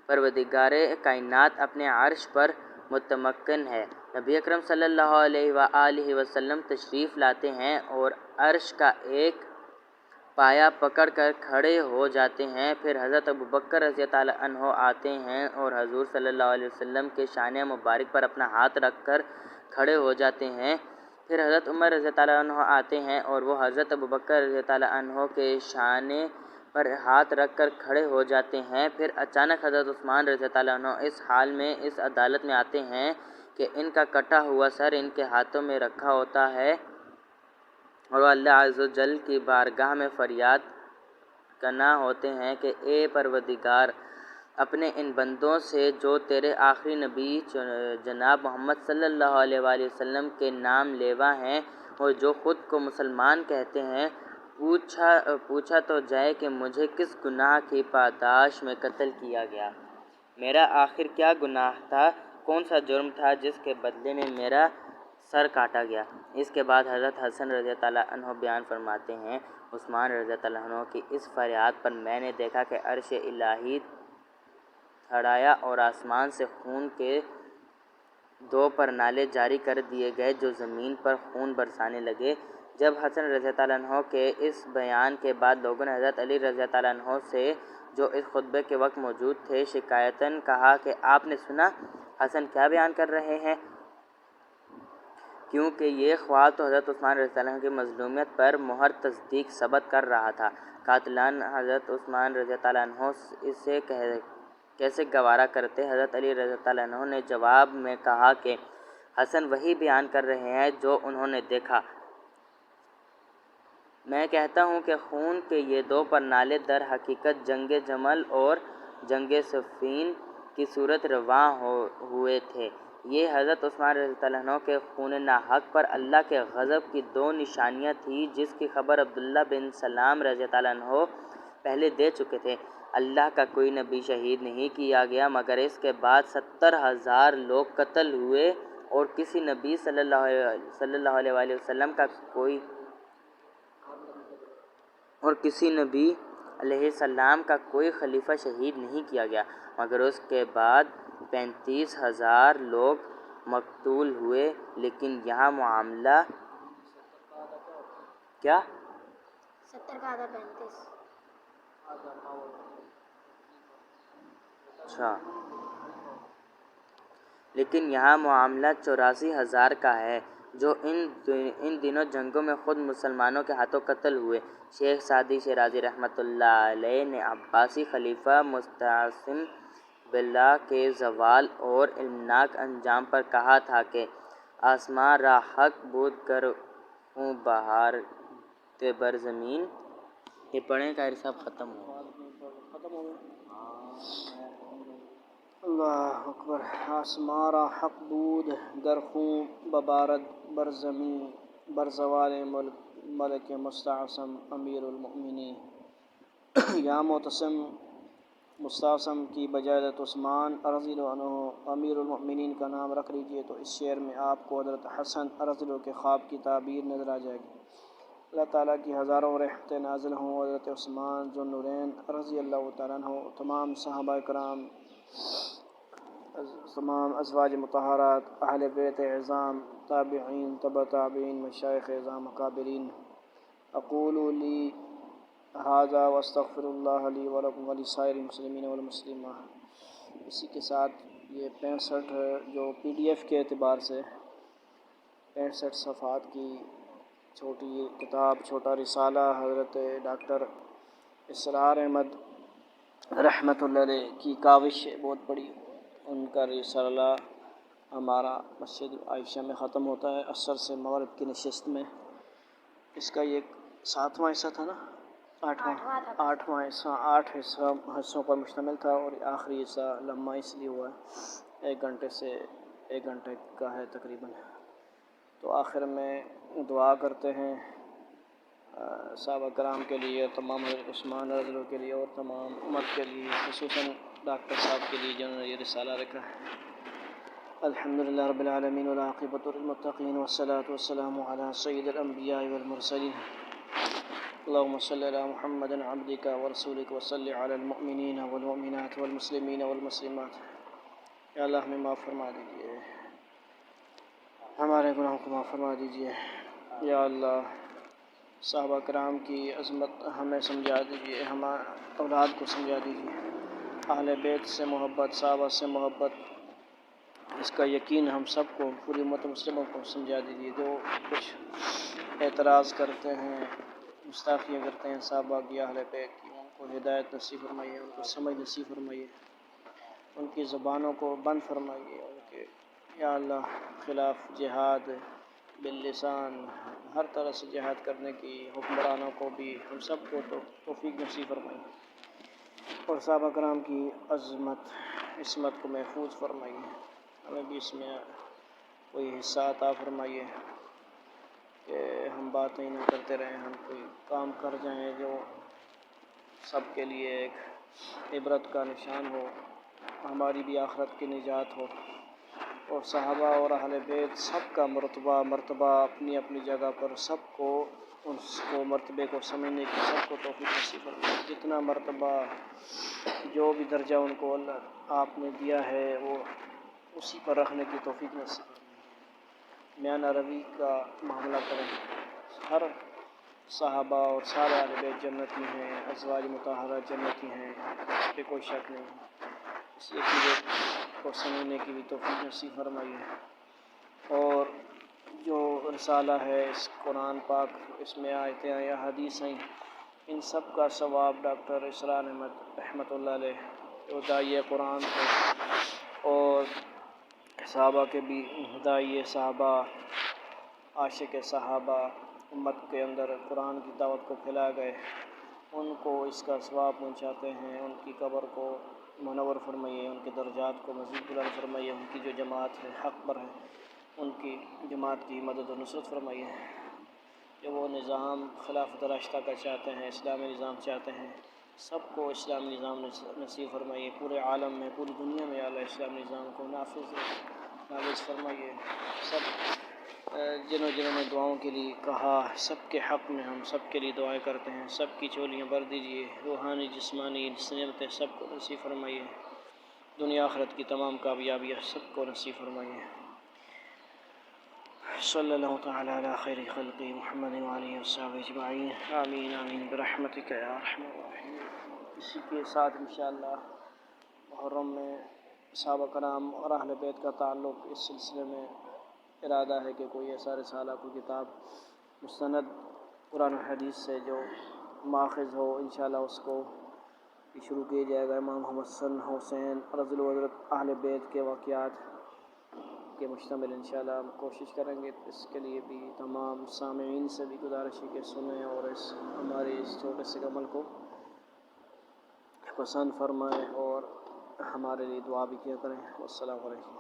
پروردگار کائنات اپنے عرش پر متمکن ہے، نبی اکرم صلی اللہ علیہ وآلہ وسلم تشریف لاتے ہیں اور عرش کا ایک پایا پکڑ کر کھڑے ہو جاتے ہیں، پھر حضرت ابوبکر رضی اللہ عنہ آتے ہیں اور حضور صلی اللہ علیہ وسلم کے شانہ مبارک پر اپنا ہاتھ رکھ کر کھڑے ہو جاتے ہیں، پھر حضرت عمر رضی اللہ عنہ آتے ہیں اور وہ حضرت ابوبکر رضی اللہ عنہ کے شانہ پر ہاتھ رکھ کر کھڑے ہو جاتے ہیں، پھر اچانک حضرت عثمان رضی اللہ عنہ اس حال میں اس عدالت میں آتے ہیں کہ ان کا کٹا ہوا سر ان کے ہاتھوں میں رکھا ہوتا ہے اور وہ اللہ عز و جل کی بارگاہ میں فریاد کنا ہوتے ہیں کہ اے پروردگار اپنے ان بندوں سے جو تیرے آخری نبی جناب محمد صلی اللہ علیہ وآلہ وسلم کے نام لیوا ہیں اور جو خود کو مسلمان کہتے ہیں، پوچھا تو جائے کہ مجھے کس گناہ کی پاداش میں قتل کیا گیا، میرا آخر کیا گناہ تھا، کون سا جرم تھا جس کے بدلے میں میرا سر کاٹا گیا۔ اس کے بعد حضرت حسن رضی اللہ عنہ بیان فرماتے ہیں عثمان رضی اللہ عنہ کی اس فریاد پر میں نے دیکھا کہ عرش الہی تھڑایا اور آسمان سے خون کے 2 پرنالے جاری کر دیے گئے جو زمین پر خون برسانے لگے۔ جب حسن رضی اللہ عنہ کے اس بیان کے بعد لوگوں نے حضرت علی رضی اللہ عنہ سے جو اس خطبے کے وقت موجود تھے شکایتاً کہا کہ آپ نے سنا حسن کیا بیان کر رہے ہیں، کیونکہ یہ خواب تو حضرت عثمان رضی اللہ عنہ کی مظلومیت پر مہر تصدیق ثبت کر رہا تھا۔ قاتلان حضرت عثمان رضی اللہ عنہ اسے کیسے گوارا کرتے؟ حضرت علی رضی اللہ عنہ نے جواب میں کہا کہ حسن وہی بیان کر رہے ہیں جو انہوں نے دیکھا، میں کہتا ہوں کہ خون کے یہ 2 پرنالے در حقیقت جنگ جمل اور جنگ صفین کی صورت رواں ہوئے تھے۔ یہ حضرت عثمان رضی اللہ عنہ کے خون ناحق پر اللہ کے غضب کی 2 نشانیاں تھیں جس کی خبر عبداللہ بن سلام رضی اللہ عنہ پہلے دے چکے تھے۔ اللہ کا کوئی نبی شہید نہیں کیا گیا مگر اس کے بعد 70,000 لوگ قتل ہوئے اور کسی نبی صلی اللہ علیہ وآلہ وسلم کا کسی نبی علیہ السلام کا کوئی خلیفہ شہید نہیں کیا گیا مگر اس کے بعد 35,000 لوگ مقتول ہوئے، لیکن یہاں معاملہ کیا 70 کا آدھا 35 اچھا، لیکن یہاں معاملہ 84,000 کا ہے جو ان دنوں جنگوں میں خود مسلمانوں کے ہاتھوں قتل ہوئے۔ شیخ سعدی شیرازی رحمۃ اللہ علیہ نے عباسی خلیفہ مستعصم باللہ کے زوال اور المناک انجام پر کہا تھا کہ آسماں را حق بود گر خوں بہار بر زمین۔ یہ پڑھیں کا صاحب ختم ہو اللہ اکبر۔ آسماں را حق بود گر خوں ببارد بر زمین، بر زوال ملک مستعصم امیر المؤمنین۔ یا معتصم مستعصم کی بجائے حضرت عثمان رضی اللہ عنہ امیر المؤمنین کا نام رکھ لیجیے تو اس شعر میں آپ کو حضرت حسن رضی اللہ کے خواب کی تعبیر نظر آ جائے گی۔ اللہ تعالیٰ کی ہزاروں رحمتیں نازل ہوں حضرت عثمان ذو النورین رضی اللہ تعالیٰ عنہ، تمام صحابہ کرام، تمام ازواج مطہرات، اہل بیت اعظام، تابعین، تبع تابعین، مشائخ اعظام، اکابرین۔ اقول لی ھذا واستغفر اللہ لی ولکم ولسائر المسلمین والمسلمات۔ اسی کے ساتھ یہ 65 جو PDF کے اعتبار سے 65 صفحات کی چھوٹی کتاب، چھوٹا رسالہ حضرت ڈاکٹر اسرار احمد رحمۃ اللہ علیہ کی کاوش ہے بہت بڑی۔ ان کا رسالہ ہمارا مسجد عائشہ میں ختم ہوتا ہے عصر سے مغرب کی نشست میں۔ اس کا یہ 7واں حصہ تھا نا، 8واں حصہ، 8 حصوں پر مشتمل تھا، اور آخری حصہ لمحہ اس لیے ہوا ہے 1 گھنٹے سے 1 گھنٹے کا ہے تقریباً۔ تو آخر میں دعا کرتے ہیں صحابہ کرام کے لیے، تمام حضرت عثمان رضی اللہ کے لیے، اور تمام امت کے لیے، خصوصاً ڈاکٹر صاحب کے لیے جنہوں نے یہ رسالہ لکھا ہے۔ الحمدللہ رب العالمین والعاقبۃ للمتقین والصلاة والسلام علی سید الانبیاء والمرسلین۔ اللہم صلی علی محمد عبدک ورسولک وصلی علی المؤمنین والمؤمنات والمسلمین والمسلمات۔ یا اللہ ہمیں معاف فرما دیجیے، ہمارے گناہوں کو معاف فرما دیجیے۔ یا اللہ صحابہ کرام کی عظمت ہمیں سمجھا دیجیے، ہمارے اولاد کو سمجھا دیجیے، اہل بیت سے محبت، صحابہ سے محبت، اس کا یقین ہم سب کو، پوری امت مسلموں کو سمجھا دیجیے۔ جو کچھ اعتراض کرتے ہیں، گستاخیاں کرتے ہیں صحابہ کی، اہل بیت کی، ان کو ہدایت نصیب فرمائیے، ان کو سمجھ نصیب فرمائیے، ان کی زبانوں کو بند فرمائیے، ان کے یا اللہ خلاف جہاد باللسان، ہر طرح سے جہاد کرنے کی حکمرانوں کو بھی ہم سب کو توفیق نصیب فرمائیے، اور صحابہ کرام کی عظمت عصمت کو محفوظ فرمائیے۔ ہمیں بھی اس میں کوئی حصہ عطا فرمائیے کہ ہم باتیں نہ کرتے رہیں، ہم کوئی کام کر جائیں جو سب کے لیے ایک عبرت کا نشان ہو، ہماری بھی آخرت کی نجات ہو، اور صحابہ اور اہل بیت سب کا مرتبہ اپنی اپنی جگہ پر، سب کو اس کو مرتبے کو سمجھنے کی سب کو توفیق نصیب فرمائے۔ جتنا مرتبہ جو بھی درجہ ان کو اللہ آپ نے دیا ہے وہ اسی پر رکھنے کی توفیق نصیب فرمائے۔ میانہ روی کا معاملہ کریں، ہر صحابہ اور سارے اہل بیت جنتی ہیں، ازواج مطہرات جنتی ہیں، اس پہ کوئی شک نہیں ہے۔ اس عقیدے کو سمجھنے کی بھی توفیق نصیب فرمائیے، اور جو رسالہ ہے، اس قرآن پاک، اس میں آیتیں یا حدیث ہیں، ان سب کا ثواب ڈاکٹر اسرار احمد رحمۃ اللہ علیہ جو داعیہ قرآن تھے، اور صحابہ کے بھی داعیہ صحابہ، عاشق صحابہ، امت کے اندر قرآن کی دعوت کو پھیلا گئے، ان کو اس کا ثواب پہنچاتے ہیں۔ ان کی قبر کو منور فرمائیے، ان کے درجات کو مزید بلند فرمائیے، ان کی جو جماعت ہے حق پر ہے ان کی جماعت کی مدد و نصرت فرمائیے، جو وہ نظام خلافت راشدہ کا چاہتے ہیں، اسلامی نظام چاہتے ہیں، سب کو اسلامی نظام نصیب فرمائیے، پورے عالم میں، پوری دنیا میں اعلیٰ اسلامی نظام کو نافذ فرمائیے۔ سب جنہوں نے دعاؤں کے لیے کہا، سب کے حق میں ہم سب کے لیے دعائیں کرتے ہیں، سب کی چولیاں بھر دیجیے، روحانی جسمانی نعمتیں سب کو نصیب فرمائیے، دنیا آخرت کی تمام کامیابیاں سب کو نصیب فرمائیے۔ صلی اللہ تعالی علی خیر خلقہ محمد وآلہ وصحبہ اجمعین، آمین آمین برحمتک یا ارحم الراحمین۔ اسی کے ساتھ انشاءاللہ محرم میں صحابہ کرام اور اہل بیت کا تعلق، اس سلسلے میں ارادہ ہے کہ کوئی ایسا رسالہ، کوئی کتاب مستند قرآن و حدیث سے جو ماخذ ہو، انشاءاللہ اس کو شروع کیا جائے گا۔ امام حسن حسین رضی اللہ عنہ حضرت اہل بیت کے واقعات کے مشتمل انشاءاللہ ہم کوشش کریں گے۔ اس کے لیے بھی تمام سامعین سے بھی گزارش ہے کہ سنیں، اور ہمارے اس چھوٹے سے عمل کو پسند فرمائیں، اور ہمارے لیے دعا بھی کیا کریں۔ والسلام علیکم۔